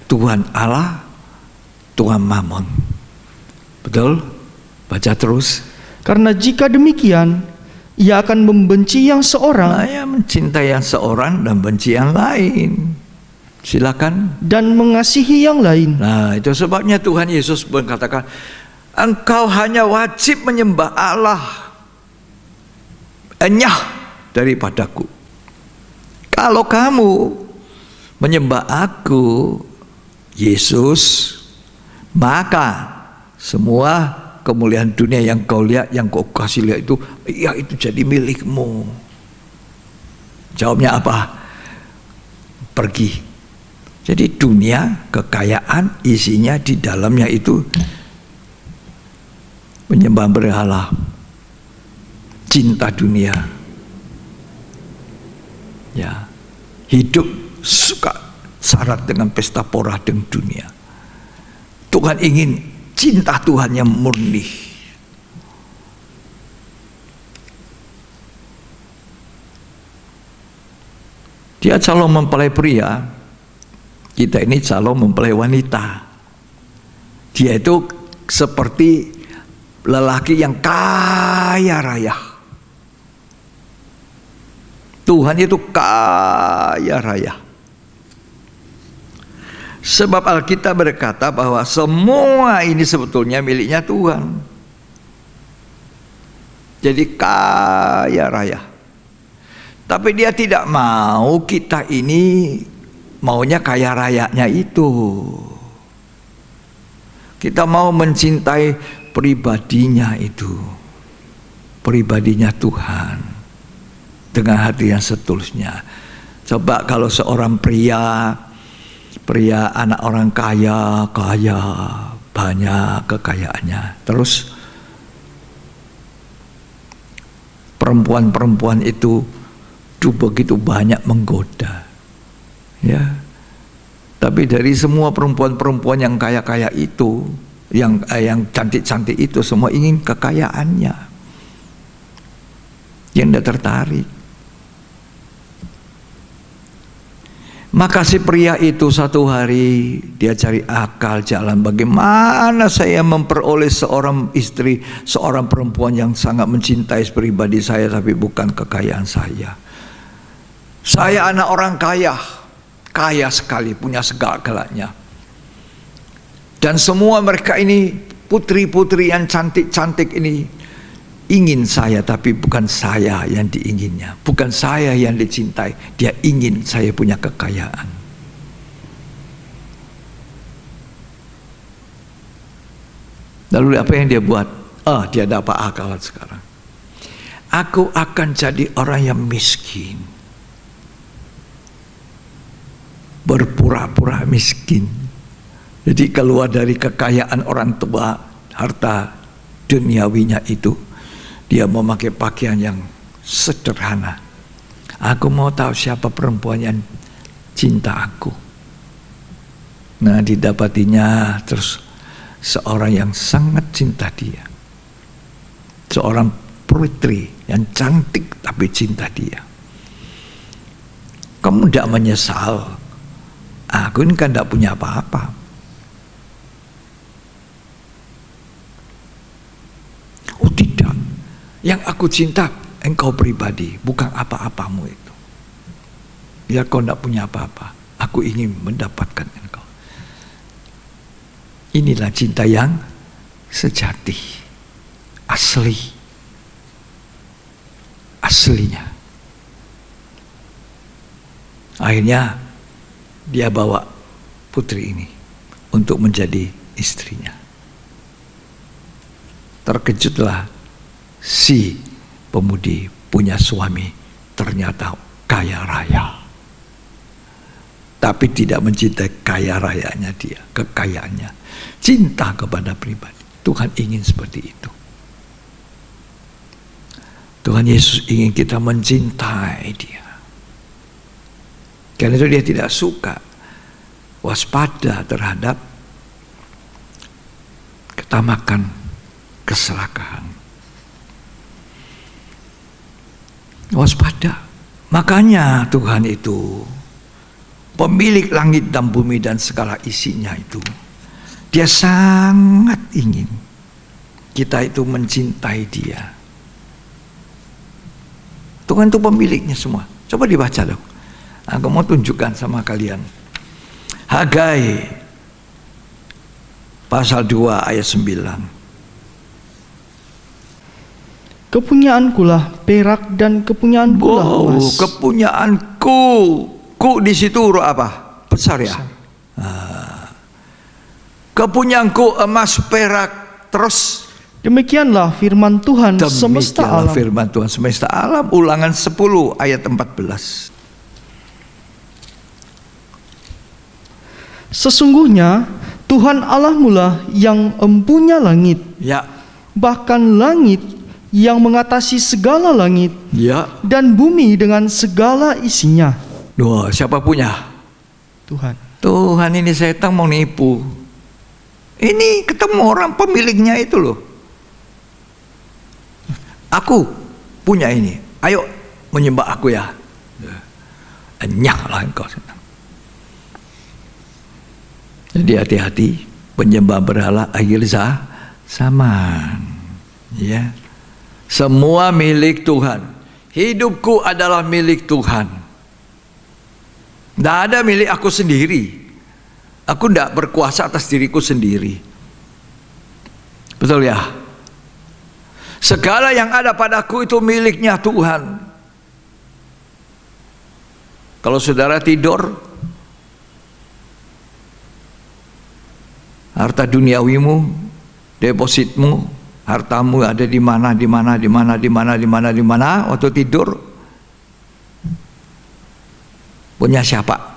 Tuhan Allah, Tuhan Mammon. Betul? Baca terus. Karena jika demikian, ia akan membenci yang seorang, Ia mencintai yang seorang dan benci yang lain. Silakan. Dan mengasihi yang lain. Nah, itu sebabnya Tuhan Yesus berkatakan, engkau hanya wajib menyembah Allah, enyah daripadaku. Kalau kamu menyembah aku, Yesus, maka semua kemuliaan dunia yang kau lihat, yang kau kasih lihat itu, ya itu jadi milikmu. Jawabnya apa? Pergi. Jadi dunia, kekayaan, isinya di dalamnya itu menyembah berhala, cinta dunia, ya, hidup suka syarat dengan pesta pora dengan dunia. Tuhan ingin cinta Tuhan yang murni. Dia calon mempelai pria, kita ini calon mempelai wanita. Dia itu seperti lelaki yang kaya raya. Tuhan itu kaya raya. Sebab Alkitab berkata bahwa semua ini sebetulnya miliknya Tuhan. Jadi kaya raya. Tapi dia tidak mau kita ini maunya kaya rayanya itu. Kita mau mencintai pribadinya itu. Pribadinya Tuhan. Dengan hati yang setulusnya. Coba kalau seorang pria anak orang kaya, banyak kekayaannya. Terus perempuan-perempuan itu begitu banyak menggoda. Ya. Tapi dari semua perempuan-perempuan yang kaya-kaya itu, yang cantik-cantik itu, semua ingin kekayaannya. Yang tidak tertarik. Maka si pria itu satu hari dia cari akal jalan bagaimana saya memperoleh seorang istri, seorang perempuan yang sangat mencintai pribadi saya tapi bukan kekayaan saya. Saya anak orang kaya, kaya sekali, punya segala-galanya. Dan semua mereka ini putri-putri yang cantik-cantik ini ingin saya, tapi bukan saya yang diinginnya, bukan saya yang dicintai. Dia ingin saya punya kekayaan. Lalu apa yang dia buat? Dia dapat akal sekarang. Aku akan jadi orang yang miskin, berpura-pura miskin. Jadi keluar dari kekayaan orang tua, harta duniawinya itu, dia memakai pakaian yang sederhana. Aku mau tahu siapa perempuan yang cinta aku. Nah, didapatinya terus seorang yang sangat cinta dia. Seorang putri yang cantik tapi cinta dia. Kamu tidak menyesal? Aku ini kan tidak punya apa-apa. Oh tidak. Yang aku cinta engkau pribadi, bukan apa-apamu itu. Biar kau tidak punya apa-apa, aku ingin mendapatkan engkau. Inilah cinta yang sejati, aslinya. Akhirnya dia bawa putri ini untuk menjadi istrinya. Terkejutlah si pemudi punya suami ternyata kaya raya. Tapi tidak mencintai kaya rayanya dia, kekayaannya. Cinta kepada pribadi. Tuhan ingin seperti itu. Tuhan Yesus ingin kita mencintai dia. Karena itu dia tidak suka waspada terhadap ketamakan, keserakahan. Waspada. Makanya Tuhan itu pemilik langit dan bumi dan segala isinya itu, dia sangat ingin kita itu mencintai dia. Tuhan itu pemiliknya semua. Coba dibaca dong. Aku mau tunjukkan sama kalian. Hagai pasal 2 ayat 9. Kepunyaankulah perak dan kepunyaankulah emas. Kepunyaanku. Ku di situ huruf apa? Besar ya. Kepunyaanku emas perak. Terus Demikianlah firman Tuhan semesta alam. Firman Tuhan semesta alam. Ulangan 10 ayat 14. Sesungguhnya Tuhan Allahmu lah yang empunya langit. Ya. Bahkan langit yang mengatasi segala langit. Ya. Dan bumi dengan segala isinya. Wah, siapa punya? Tuhan. Tuhan ini setan mau nipu. Ini ketemu orang pemiliknya itu loh. Aku punya ini. Ayo menyembah aku ya. Enyahlah engkau setan. Jadi hati-hati, penyembah berhala akhir zaman. Ya. Semua milik Tuhan. Hidupku adalah milik Tuhan. Tidak ada milik aku sendiri. Aku tidak berkuasa atas diriku sendiri. Betul ya? Segala yang ada padaku itu miliknya Tuhan. Kalau saudara tidur, harta duniawimu, depositmu, hartamu ada di mana waktu tidur. Punya siapa?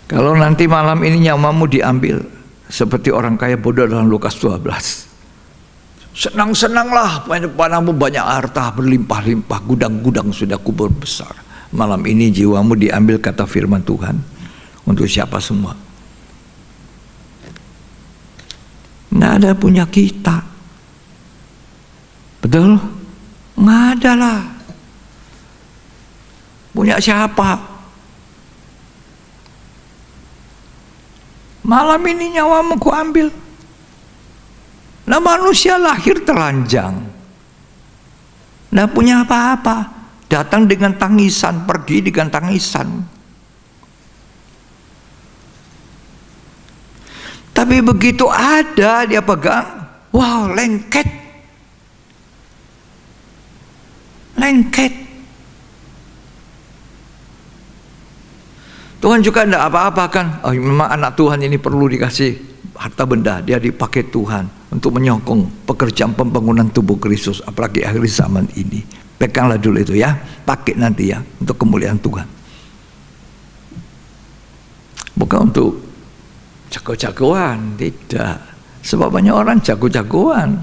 Kalau nanti malam ini nyawamu diambil seperti orang kaya bodoh dalam Lukas 12. Senang-senanglah, padamu banyak harta berlimpah-limpah, gudang-gudang sudah kubur besar. Malam ini jiwamu diambil, kata firman Tuhan. Untuk siapa semua? Nggak ada punya kita. Betul? Nggak ada lah. Punya siapa? Malam ini nyawamu ku ambil. Nah, manusia lahir telanjang, nggak punya apa-apa, datang dengan tangisan, pergi dengan tangisan. Tapi begitu ada dia pegang, wow, lengket. Tuhan juga tidak apa-apa kan? Oh, memang anak Tuhan ini perlu dikasih harta benda, dia dipakai Tuhan untuk menyokong pekerjaan pembangunan tubuh Kristus, apalagi akhir zaman ini. Peganglah dulu itu ya, pakai nanti ya untuk kemuliaan Tuhan. Bukan untuk jago-jagoan, tidak. Sebab banyak orang jago-jagoan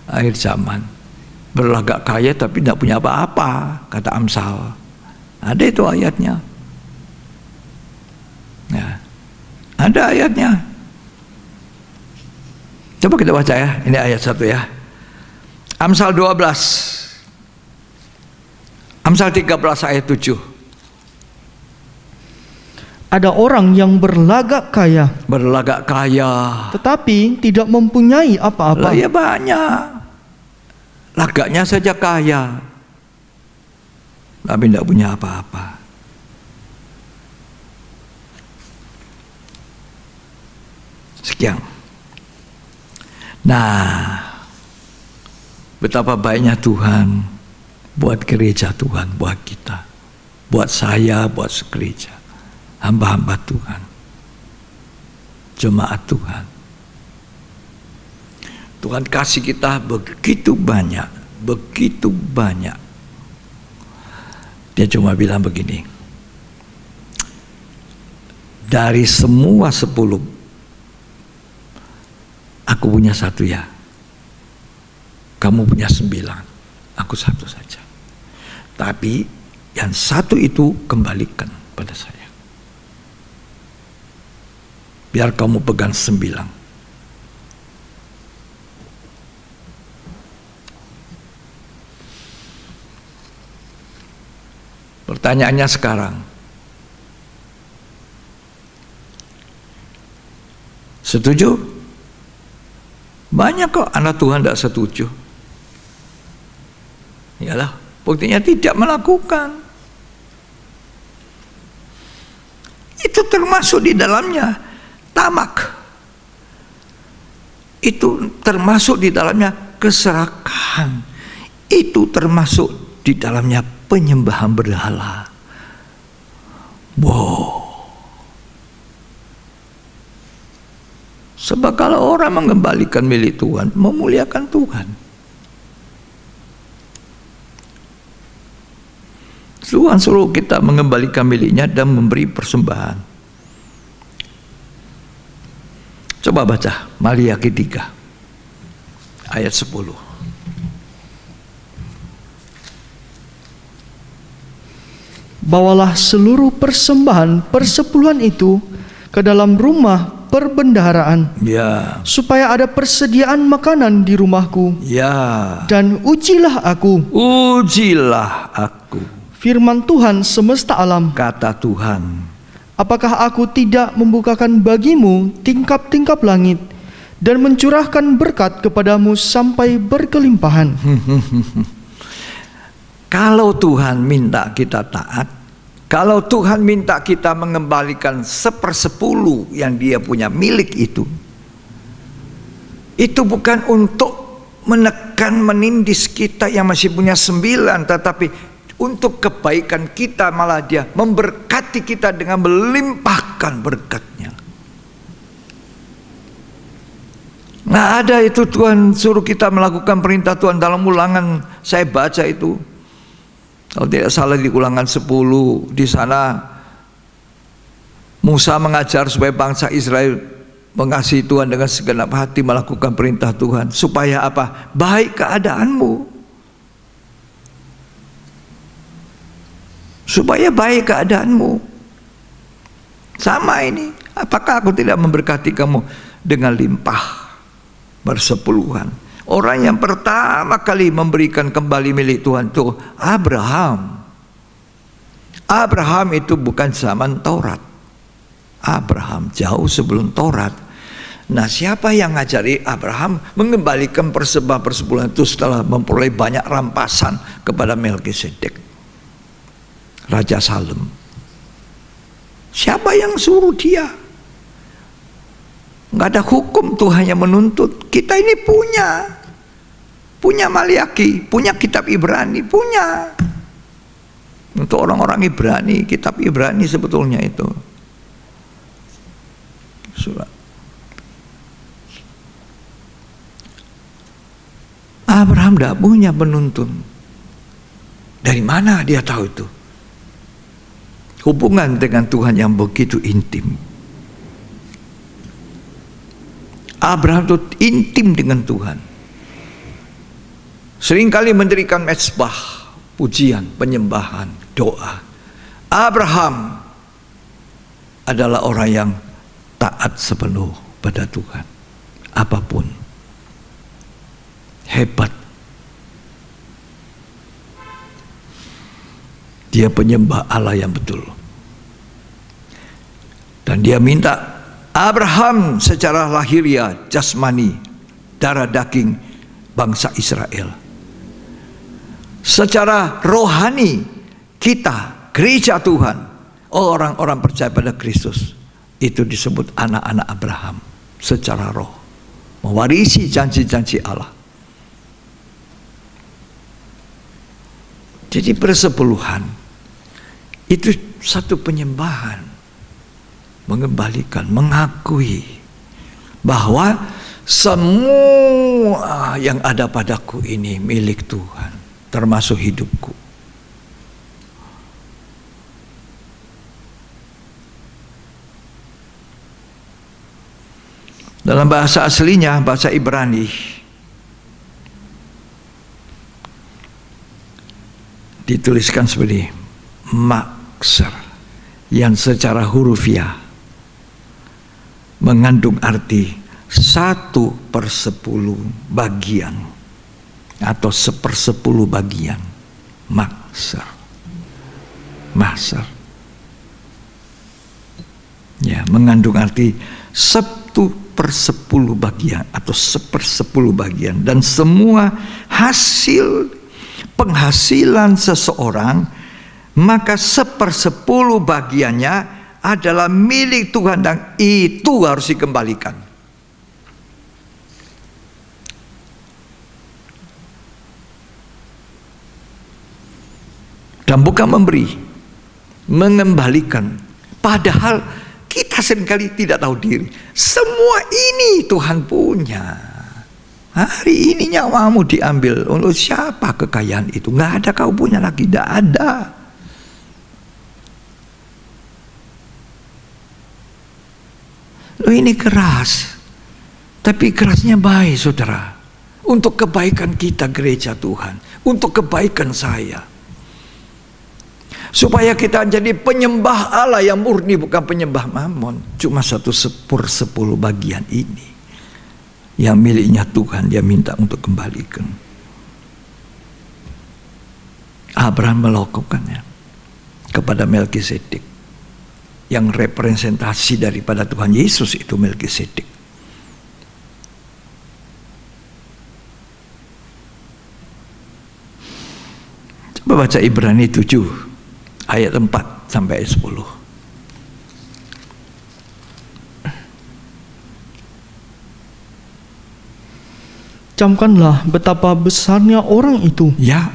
akhir zaman, berlagak kaya tapi tidak punya apa-apa, kata Amsal. Ada itu ayatnya. Ya, ada ayatnya. Coba kita baca ya, ini ayat 1 ya. Amsal 12. Amsal 13 ayat 7. Ada orang yang berlagak kaya, tetapi tidak mempunyai apa-apa. Lah ya banyak. Lagaknya saja kaya, tapi tidak punya apa-apa. Sekian. Nah, betapa baiknya Tuhan buat gereja Tuhan, buat kita, buat saya, buat gereja, hamba-hamba Tuhan, jemaat Tuhan. Tuhan kasih kita begitu banyak, begitu banyak. Dia cuma bilang begini, dari semua 10, aku punya 1 ya, kamu punya 9, aku 1 saja. Tapi yang 1 itu kembalikan pada saya, biar kamu pegang 9. Pertanyaannya sekarang, setuju? Banyak kok anak Tuhan tidak setuju. Iyalah, buktinya tidak melakukan. Itu termasuk di dalamnya tamak. Itu termasuk di dalamnya keserakahan. Itu termasuk di dalamnya penyembahan berhala. Wow. Sebab kalau orang mengembalikan milik Tuhan, memuliakan Tuhan. Tuhan suruh kita mengembalikan miliknya dan memberi persembahan. Coba baca Maliaki 3 ayat 10. Bawalah seluruh persembahan persepuluhan itu ke dalam rumah perbendaharaan, Ya. supaya ada persediaan makanan di rumahku. Ya. Dan ujilah aku, firman Tuhan semesta alam, kata Tuhan. apakah aku tidak membukakan bagimu tingkap-tingkap langit dan mencurahkan berkat kepadamu sampai berkelimpahan. Kalau Tuhan minta kita taat, kalau Tuhan minta kita mengembalikan 1/10 yang Dia punya milik itu bukan untuk menekan menindis kita yang masih punya 9, tetapi untuk kebaikan kita. Malah Dia memberkati kita dengan melimpahkan berkat-Nya. Nggak ada itu Tuhan suruh kita melakukan perintah Tuhan dalam Ulangan. Saya baca itu, kalau tidak salah di Ulangan 10, di sana Musa mengajar supaya bangsa Israel mengasihi Tuhan dengan segenap hati, melakukan perintah Tuhan. Supaya apa? Baik keadaanmu. Supaya baik keadaanmu. Sama ini, apakah aku tidak memberkati kamu dengan limpah bersepuluhan? Orang yang pertama kali memberikan kembali milik Tuhan itu Abraham. Abraham itu bukan zaman Taurat. Abraham jauh sebelum Taurat. Nah, siapa yang ngajari Abraham mengembalikan persepuluhan itu setelah memperoleh banyak rampasan kepada Melkisedek, Raja Salem? Siapa yang suruh dia? Nggak ada hukum, Tuhan yang menuntut. Kita ini punya Maliaki, punya kitab Ibrani, punya. Untuk orang-orang Ibrani, kitab Ibrani sebetulnya itu surat. Abraham tidak punya penuntun. Dari mana dia tahu itu? Hubungan dengan Tuhan yang begitu intim. Abraham itu intim dengan Tuhan. Seringkali mendirikan mezbah, pujian, penyembahan, doa. Abraham adalah orang yang taat sepenuh pada Tuhan. Apapun. Hebat. Dia penyembah Allah yang betul. Dan dia minta Abraham secara lahiriah, jasmani, darah daging bangsa Israel. Secara rohani kita, gereja Tuhan, orang-orang percaya pada Kristus, itu disebut anak-anak Abraham secara roh, mewarisi janji-janji Allah. Jadi persepuluhan itu satu penyembahan, mengembalikan, mengakui bahwa semua yang ada padaku ini milik Tuhan, termasuk hidupku. Dalam bahasa aslinya, bahasa Ibrani, dituliskan seperti makser, yang secara hurufiah mengandung arti 1/10 bagian atau 1/10 bagian. Makser, ya, mengandung arti 1/10 bagian atau 1/10 bagian, dan semua hasil penghasilan seseorang, maka 1/10 bagiannya adalah milik Tuhan dan itu harus dikembalikan. Dan bukan memberi, mengembalikan. Padahal kita seringkali tidak tahu diri. Semua ini Tuhan punya. Hari ini nyawamu diambil. Untuk siapa kekayaan itu? Nggak ada kau punya lagi. Nggak ada. Loh, ini keras. Tapi kerasnya baik, saudara. Untuk kebaikan kita gereja Tuhan. Untuk kebaikan saya. Supaya kita jadi penyembah Allah yang murni, bukan penyembah Mammon. Cuma 1/10 bagian ini yang miliknya Tuhan, dia minta untuk kembalikan. Abraham melakukannya kepada Melkisedek, yang representasi daripada Tuhan Yesus itu Melkisedek. Coba baca Ibrani 7 ayat 4 sampai 10. Camkanlah betapa besarnya orang itu, Ya,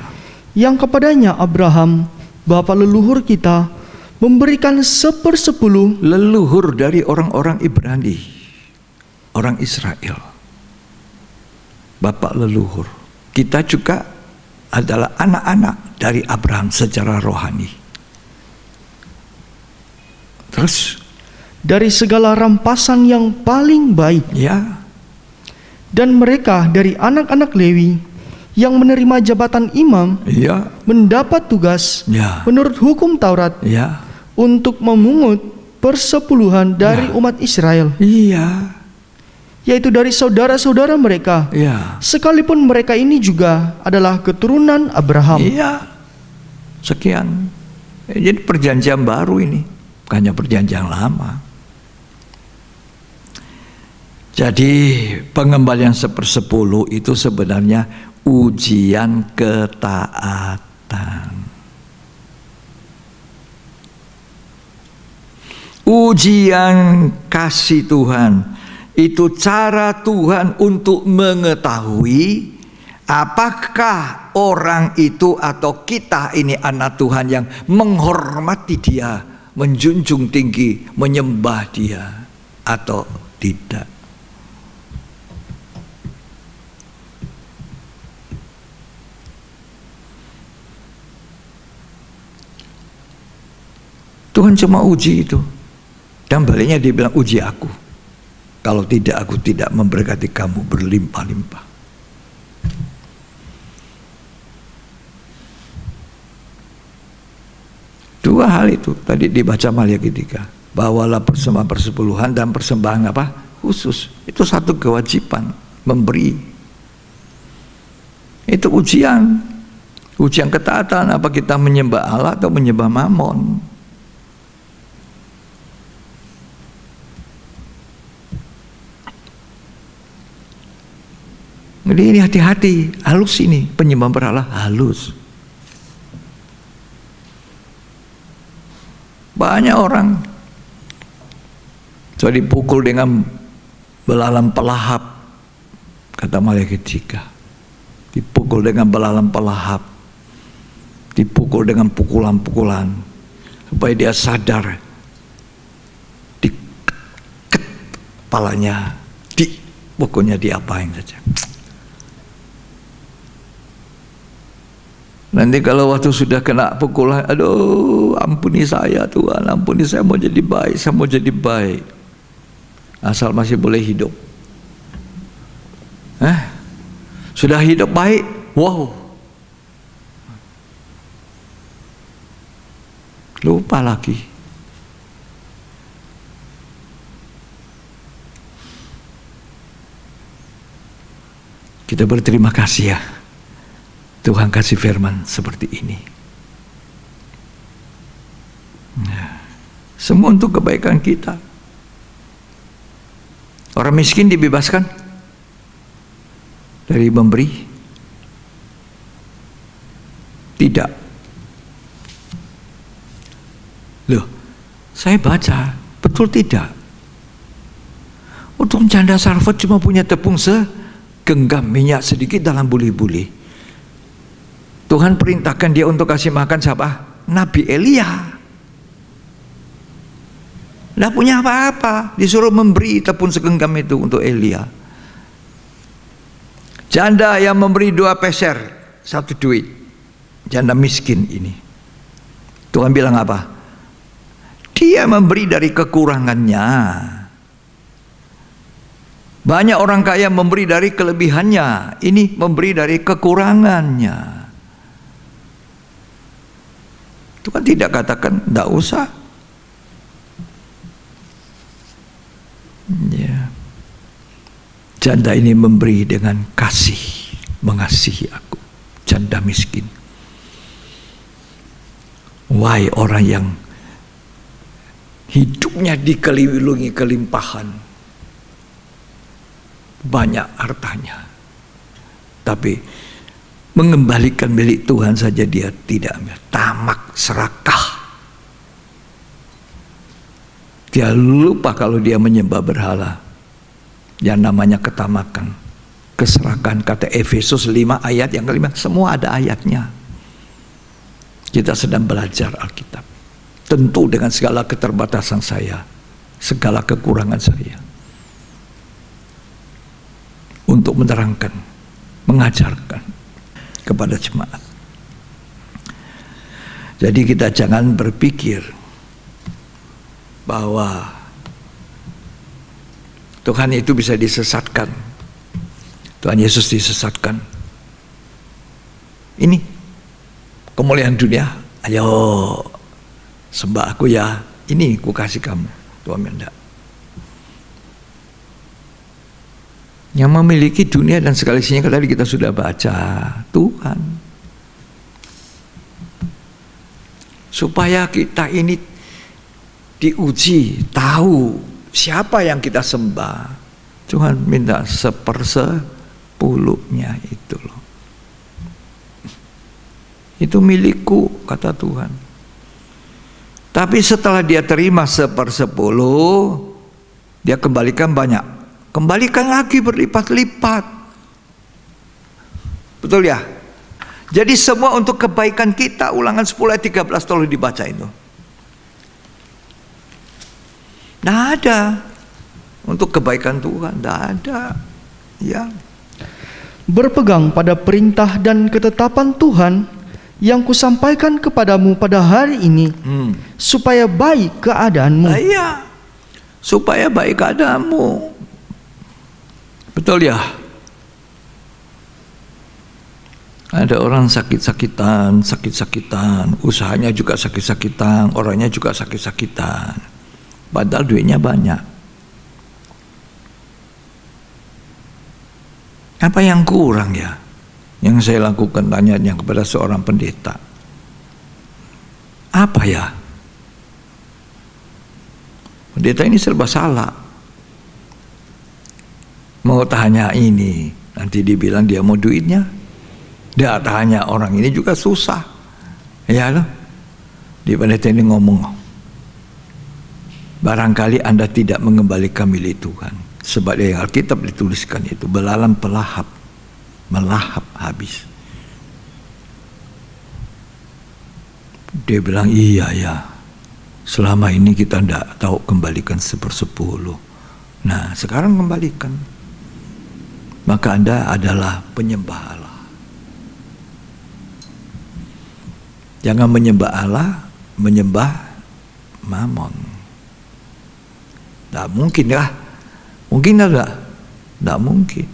yang kepadanya Abraham, bapa leluhur kita, memberikan 1/10 leluhur dari orang-orang Ibrani, orang Israel. Bapak leluhur. Kita juga adalah anak-anak dari Abraham secara rohani. Terus, dari segala rampasan yang paling baik. ya, Dan mereka dari anak-anak Lewi yang menerima jabatan imam ya, mendapat tugas ya, menurut hukum Taurat ya, untuk memungut persepuluhan dari umat Israel, iya, yaitu dari saudara-saudara mereka, iya, sekalipun mereka ini juga adalah keturunan Abraham. iya. Sekian. Jadi perjanjian baru ini, bukannya perjanjian lama. Jadi pengembalian 1/10 itu sebenarnya ujian ketaatan. Ujian kasih Tuhan itu cara Tuhan untuk mengetahui apakah orang itu atau kita ini anak Tuhan yang menghormati Dia, menjunjung tinggi, menyembah Dia atau tidak. Tuhan cuma uji itu. Dan baliknya dia bilang, uji aku. Kalau tidak, aku tidak memberkati kamu berlimpah-limpah. Dua hal itu tadi dibaca Maliaki 3. Bawalah persembahan persepuluhan dan persembahan apa? Khusus. Itu satu kewajiban, memberi. Itu ujian. Ujian ketaatan, apa kita menyembah Allah atau menyembah Mammon. Jadi ini hati-hati, halus ini penyembahan berhala, halus. Banyak orang so dipukul dengan belalang pelahap, kata Maliaki 3. Dipukul dengan belalang pelahap, dipukul dengan pukulan-pukulan supaya dia sadar, diket kepalanya, pokoknya diapain saja. Nanti kalau waktu sudah kena pukulan, aduh ampuni saya Tuhan, ampuni saya mau jadi baik, saya mau jadi baik. Asal masih boleh hidup. Sudah hidup baik, wow. Lupa lagi. Kita berterima kasih ya. Tuhan kasih firman seperti ini. Semua untuk kebaikan kita. Orang miskin dibebaskan dari memberi? Tidak. Loh, saya baca, betul tidak? Untuk janda Sarfat cuma punya tepung segenggam minyak sedikit dalam buli-buli. Tuhan perintahkan dia untuk kasih makan siapa? Nabi Elia. Tidak punya apa-apa, disuruh memberi tepung segenggam itu untuk Elia. Janda yang memberi 2 peser, 1 duit. Janda miskin ini. Tuhan bilang apa? Dia memberi dari kekurangannya. Banyak orang kaya memberi dari kelebihannya. Ini memberi dari kekurangannya. Tuhan tidak katakan tidak usah. Ya. Janda ini memberi dengan kasih, mengasihi aku. Janda miskin. Wahai orang yang hidupnya dikelilingi kelimpahan, banyak hartanya, tapi mengembalikan milik Tuhan saja dia tidak ambil. Tamak, serakah. Dia lupa kalau dia menyembah berhala. Yang namanya ketamakan, keserakahan. Kata Efesus 5 ayat yang kelima, semua ada ayatnya. Kita sedang belajar Alkitab. Tentu dengan segala keterbatasan saya, segala kekurangan saya, untuk menerangkan, mengajarkan kepada jemaat. Jadi kita jangan berpikir bahwa Tuhan itu bisa disesatkan. Tuhan Yesus disesatkan. Ini kemuliaan dunia, ayo sembah aku ya, ini ku kasih kamu. Tuhan tidak. Yang memiliki dunia dan segala isinya, tadi kita sudah baca, Tuhan. Supaya kita ini diuji, tahu siapa yang kita sembah. Tuhan minta 1/10 itu loh. Itu milikku, kata Tuhan. Tapi setelah dia terima 1/10, dia kembalikan banyak. Kembalikan lagi berlipat-lipat. Betul ya? Jadi semua untuk kebaikan kita. Ulangan 10 ayat 13 tolong dibaca itu. Tidak ada untuk kebaikan Tuhan, tidak ada. Ya. Berpegang pada perintah dan ketetapan Tuhan yang kusampaikan kepadamu pada hari ini, supaya baik keadaanmu. Iya, supaya baik keadaanmu. Betul ya? Ada orang sakit-sakitan, usahanya juga sakit-sakitan, orangnya juga sakit-sakitan. Padahal duitnya banyak. Apa yang kurang ya? Yang saya lakukan, tanyanya kepada seorang pendeta. Apa ya? Pendeta ini serba salah. Mau tanya ini, nanti dibilang dia mau duitnya. Dia tanya orang ini juga susah. Ya loh. Di pendeta ini ngomong, barangkali Anda tidak mengembalikan milik Tuhan. Sebab di Alkitab dituliskan itu, belalang pelahap, melahap habis. Dia bilang, iya ya, selama ini kita tidak tahu kembalikan 1/10. Nah sekarang kembalikan. Maka Anda adalah penyembah Allah. Jangan menyembah Allah, menyembah Mamon. Tidak mungkin ya. Mungkin tidak? Tidak mungkin.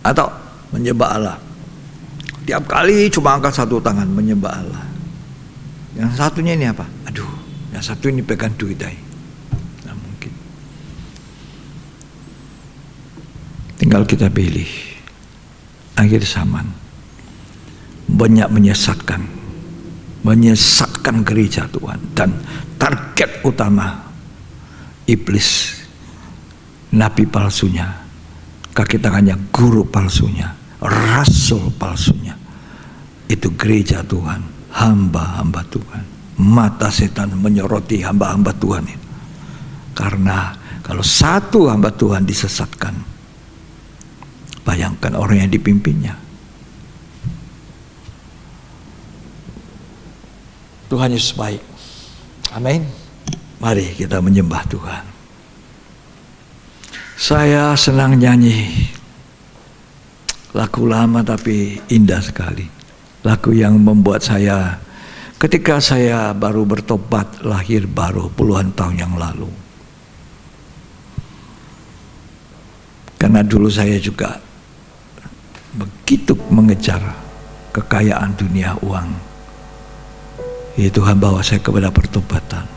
Atau menyembah Allah. Tiap kali cuma angkat satu tangan menyembah Allah. Yang satunya ini apa? Aduh, yang satu ini pegang duit aja. Tidak mungkin. Tinggal kita pilih. Akhir zaman. Banyak menyesatkan gereja Tuhan. Dan target utama iblis, nabi palsunya, kaki tangannya guru palsunya, rasul palsunya, itu gereja Tuhan, hamba-hamba Tuhan. Mata setan menyoroti hamba-hamba Tuhan itu. Karena kalau satu hamba Tuhan disesatkan, bayangkan orang yang dipimpinnya. Tuhan Yesus baik. Amin. Mari kita menyembah Tuhan. Saya senang nyanyi lagu lama tapi indah sekali. Lagu yang membuat saya, ketika saya baru bertobat, lahir baru puluhan tahun yang lalu. Karena dulu saya juga begitu mengejar kekayaan dunia uang. Ya Tuhan bawa saya kepada pertobatan.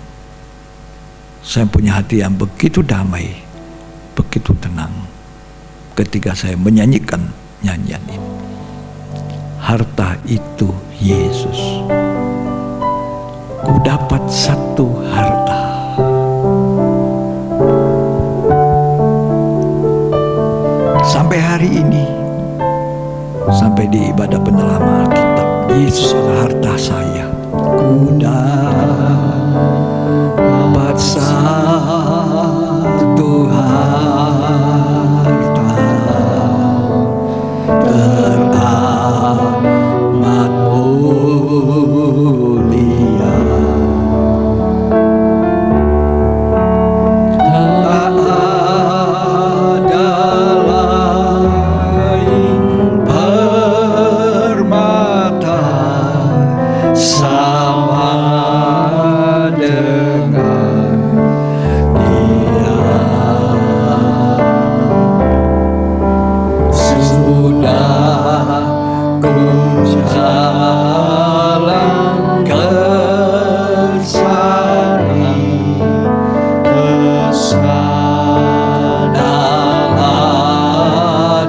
Saya punya hati yang begitu damai, begitu tenang ketika saya menyanyikan nyanyian ini. Harta itu Yesus. Ku dapat satu harta. Yesus adalah harta saya. Ku dapat satu harta teramat mulia. Tak ada lain permata sama dengan Dia. Sudah ku jalan ke sana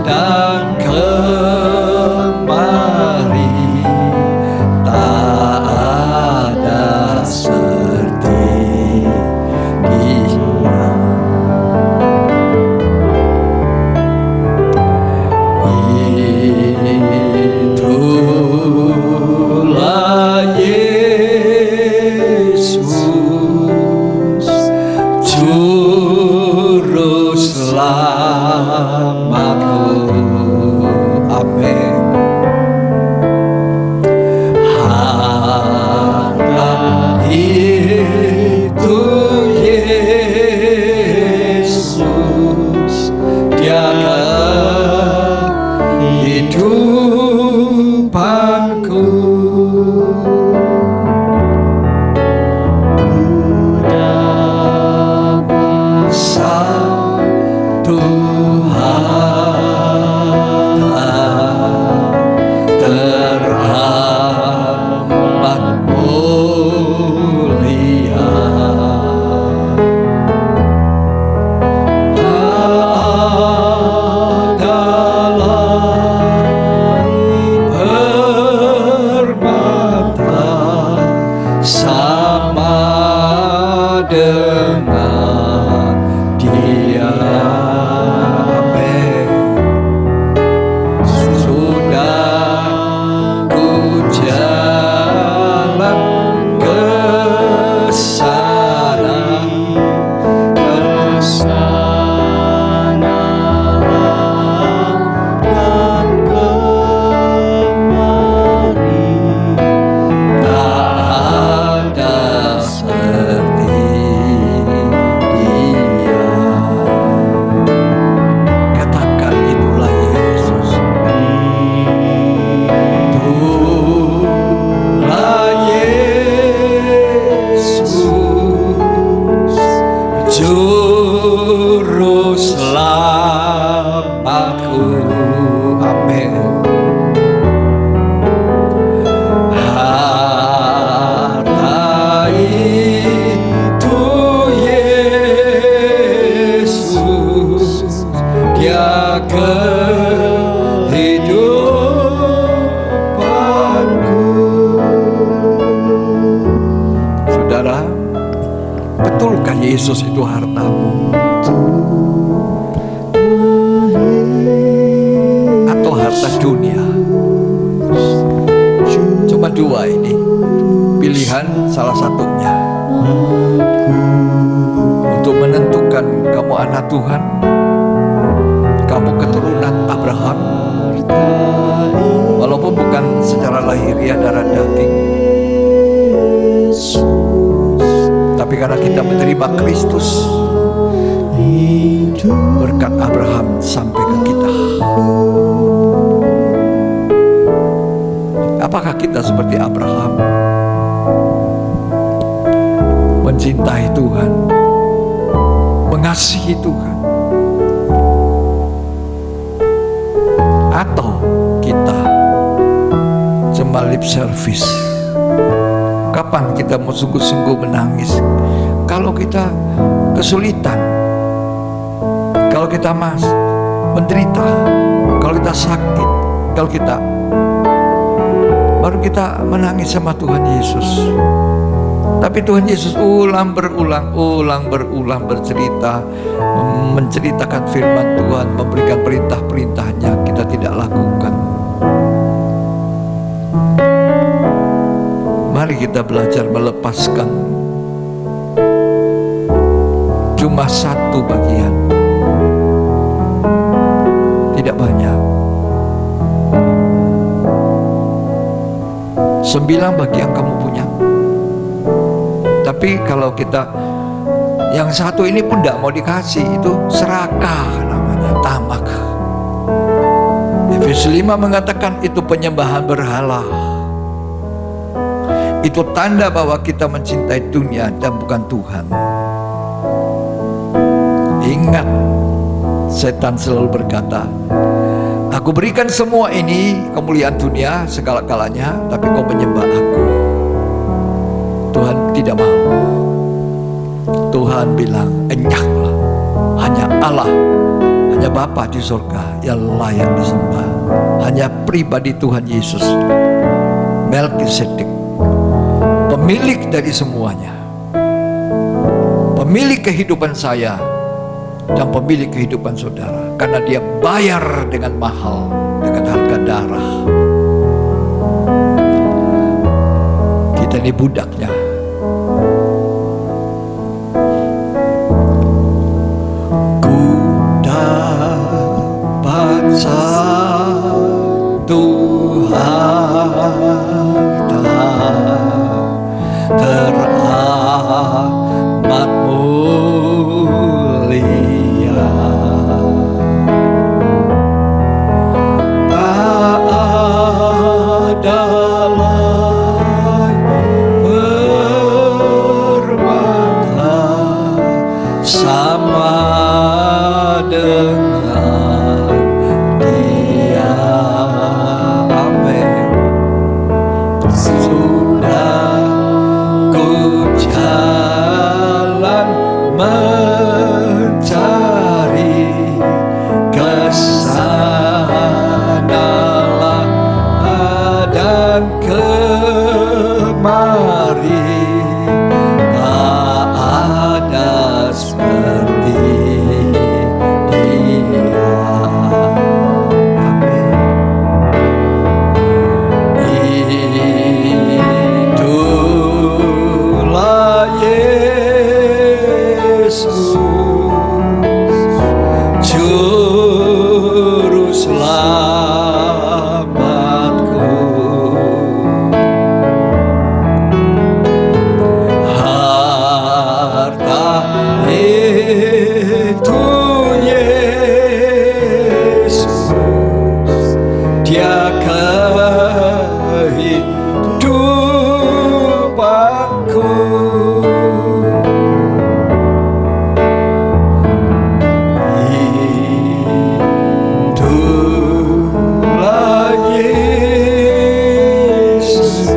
dan kemari, tak ada seperti Dia. Itulah Yesus, Juru Selamatku. Amin. Harta itu Yesus, Dia kehidupanku. Satu harta teramat mulia. Tak ada lain permata sama dengan Dia. Amin. Sudah ku jalan ke sana dan kemari, tak ada seperti Dia. Katakan itulah Yesus. Itulah Yesus, Juru Selamatku. Amin. Harta itu Yesus, Dia kehidupanku. Saudara, betulkah Yesus itu hartamu? Atau harta dunia? Cuma dua ini pilihan, salah satunya. Untuk menentukan kamu anak Tuhan, kamu keturunan Abraham, walaupun bukan secara lahiriah darah daging, tapi karena kita menerima Kristus, berkat Abraham sampai ke kita. Apakah kita seperti Abraham, mencintai Tuhan, mengasihi Tuhan, atau kita cuma lip service? Kapan kita mau sungguh-sungguh menangis? Kalau kita kesulitan, kalau kita menderita, kalau kita sakit, kalau kita baru kita menangis sama Tuhan Yesus. Tapi Tuhan Yesus ulang berulang bercerita, menceritakan firman Tuhan, memberikan perintah-perintahnya, kita tidak lakukan. Mari kita belajar melepaskan cuma satu bagian, tidak banyak. 9 bagian kamu punya. Tapi kalau kita yang satu ini pun tidak mau dikasih, itu serakah namanya, tamak. Efesus 5 mengatakan itu penyembahan berhala. Itu tanda bahwa kita mencintai dunia dan bukan Tuhan. Ingat, setan selalu berkata, aku berikan semua ini, kemuliaan dunia segala-galanya, tapi kau menyembah aku. Tuhan tidak mau. Tuhan bilang, enyahlah, hanya Allah, hanya Bapa di surga yang layak disembah. Hanya pribadi Tuhan Yesus, Melkisedek, pemilik dari semuanya, pemilik kehidupan saya dan pemilik kehidupan saudara, karena dia bayar dengan mahal, dengan harga darah. Kita ini budaknya. Ku dapat satu harta teramat mulia, tak ada lain bermakna sama dengan Dia. Amin. Sudah ku jalan mencari kesanalah dan kemari, tak ada seperti Dia. Amin. Itulah Yesus, Juru selamatku. Harta itu Yesus, Dia kehidupanku. Itulah Yesus,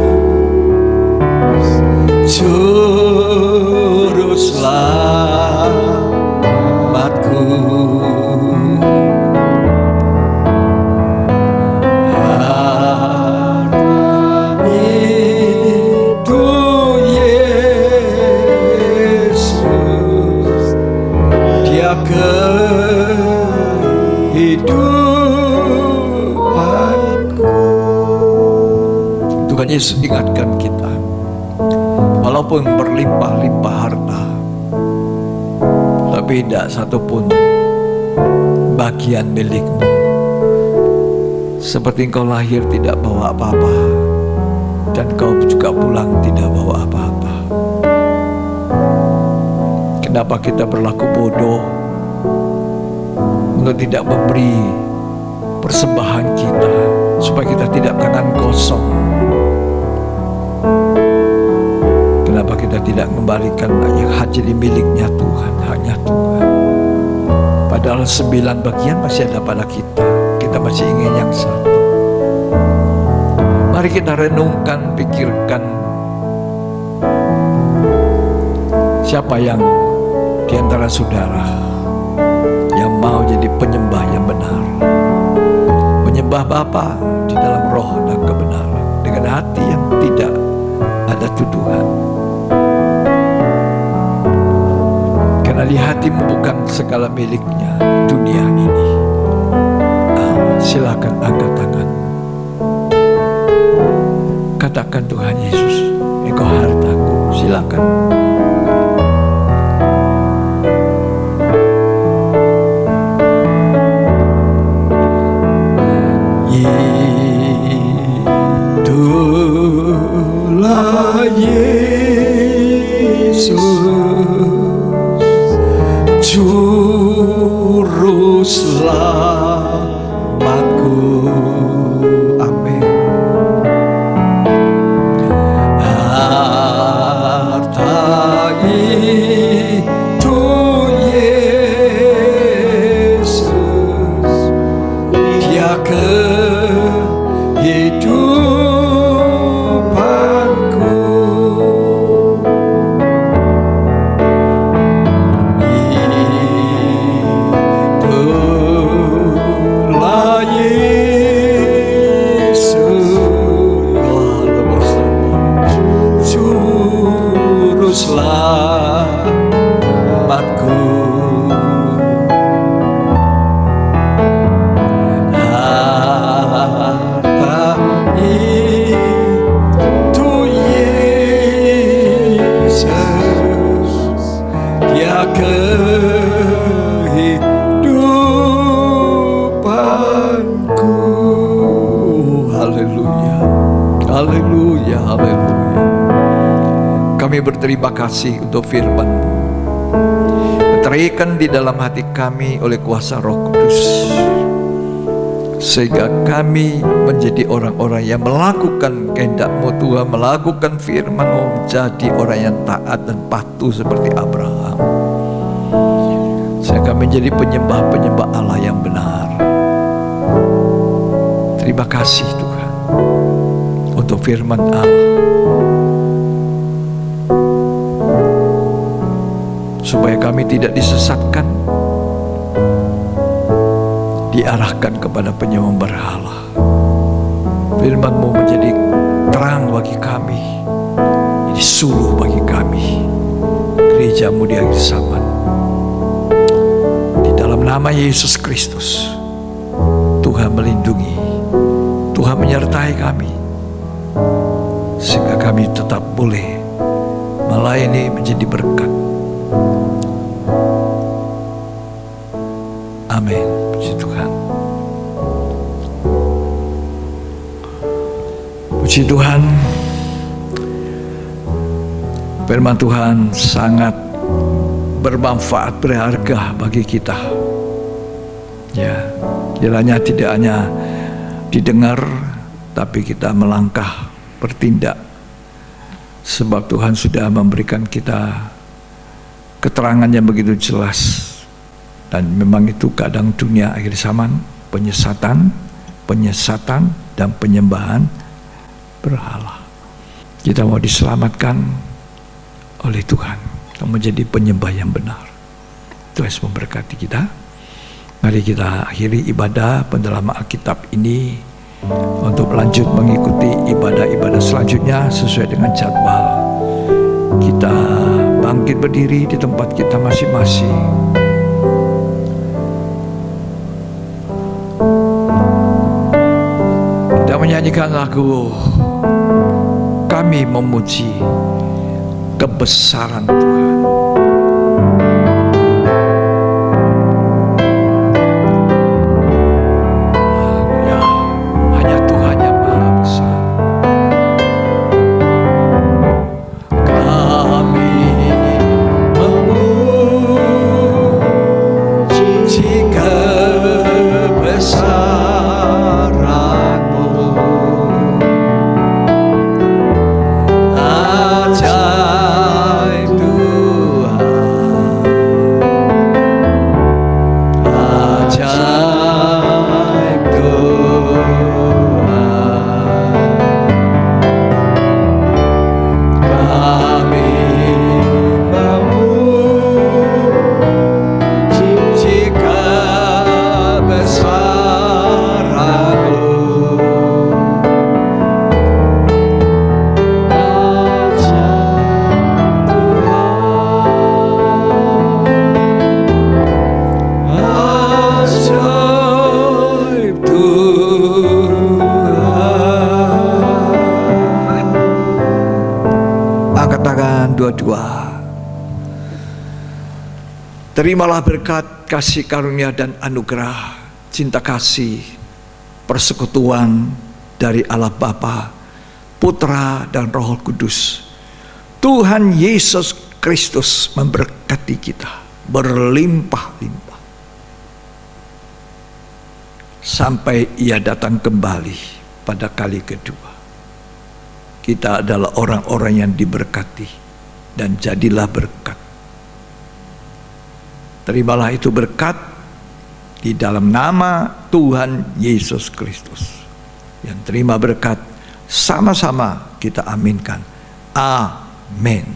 Juru selamatku. Itu Yesus, Dia kehidupanku. Tuhan Yesus ingatkan kita, walaupun berlimpah-limpah harta, tapi tidak satupun bagian milikmu. Seperti engkau lahir tidak bawa apa-apa, dan kau juga pulang tidak bawa apa-apa. Kenapa kita berlaku bodoh untuk tidak memberi persembahan kita, supaya kita tidak tangan kosong? Kenapa kita tidak mengembalikan yang jadi miliknya Tuhan, haknya Tuhan? Padahal 9 bagian masih ada pada kita. Kita masih ingin yang satu. Mari kita renungkan, pikirkan, siapa yang di antara saudara yang mau jadi penyembah yang benar, menyembah Bapa di dalam roh dan kebenaran, dengan hati yang tidak ada tuduhan. Karena di hatimu bukan segala miliknya dunia ini. Silakan angkat tangan. Katakan, Tuhan Yesus, engkau hartaku. Silakan. Hiduplah Yesus, Juru Selamatku. Amin. Harta itu Yesus, Dia kehidupanku. Hiduplah Yesus, Juru Selamatku. Harta itu Yesus, Dia kehidupanku. Haleluya, haleluya, haleluya. Kami berterima kasih untuk firman-Mu, teraikan di dalam hati kami oleh kuasa Roh Kudus, sehingga kami menjadi orang-orang yang melakukan kehendak-Mu Tuhan, melakukan firman-Mu, menjadi orang yang taat dan patuh seperti Abraham, sehingga menjadi penyembah-penyembah Allah yang benar. Terima kasih Tuhan untuk firman Allah, supaya kami tidak disesatkan, diarahkan kepada penyembah berhala. Firman-Mu menjadi terang bagi kami, jadi suluh bagi kami, gereja-Mu di akhir zaman. Di dalam nama Yesus Kristus, Tuhan melindungi, Tuhan menyertai kami, sehingga kami tetap boleh melayani menjadi berkat. Amin. Puji Tuhan. Puji Tuhan. Firman Tuhan sangat bermanfaat, berharga bagi kita. Ya, kiranya tidak hanya didengar, tapi kita melangkah, bertindak. Sebab Tuhan sudah memberikan kita keterangan yang begitu jelas. Dan memang itu keadaan dunia akhir zaman, penyesatan, dan penyembahan berhala. Kita mau diselamatkan oleh Tuhan, kita menjadi penyembah yang benar. Tuhan memberkati kita. Mari kita akhiri ibadah pendalaman Alkitab ini untuk lanjut mengikuti ibadah-ibadah selanjutnya sesuai dengan jadwal. Kita bangkit berdiri di tempat kita masing-masing. Menyanyikan lagu Kami Memuji Kebesaran Tuhan. Ya, hanya Tuhan yang Maha Besar. Kami memuji kebesaran-Mu. Ajaib Tuhan. Terimalah berkat, kasih karunia dan anugerah, cinta kasih, persekutuan dari Allah Bapa, Putra dan Roh Kudus. Tuhan Yesus Kristus memberkati kita berlimpah-limpah sampai Ia datang kembali pada kali kedua. Kita adalah orang-orang yang diberkati dan jadilah berkat. Terimalah itu berkat di dalam nama Tuhan Yesus Kristus. Yang terima berkat sama-sama kita aminkan. Amin.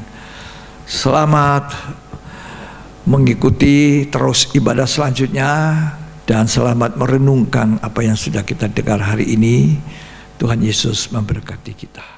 Selamat mengikuti terus ibadah selanjutnya dan selamat merenungkan apa yang sudah kita dengar hari ini. Tuhan Yesus memberkati kita.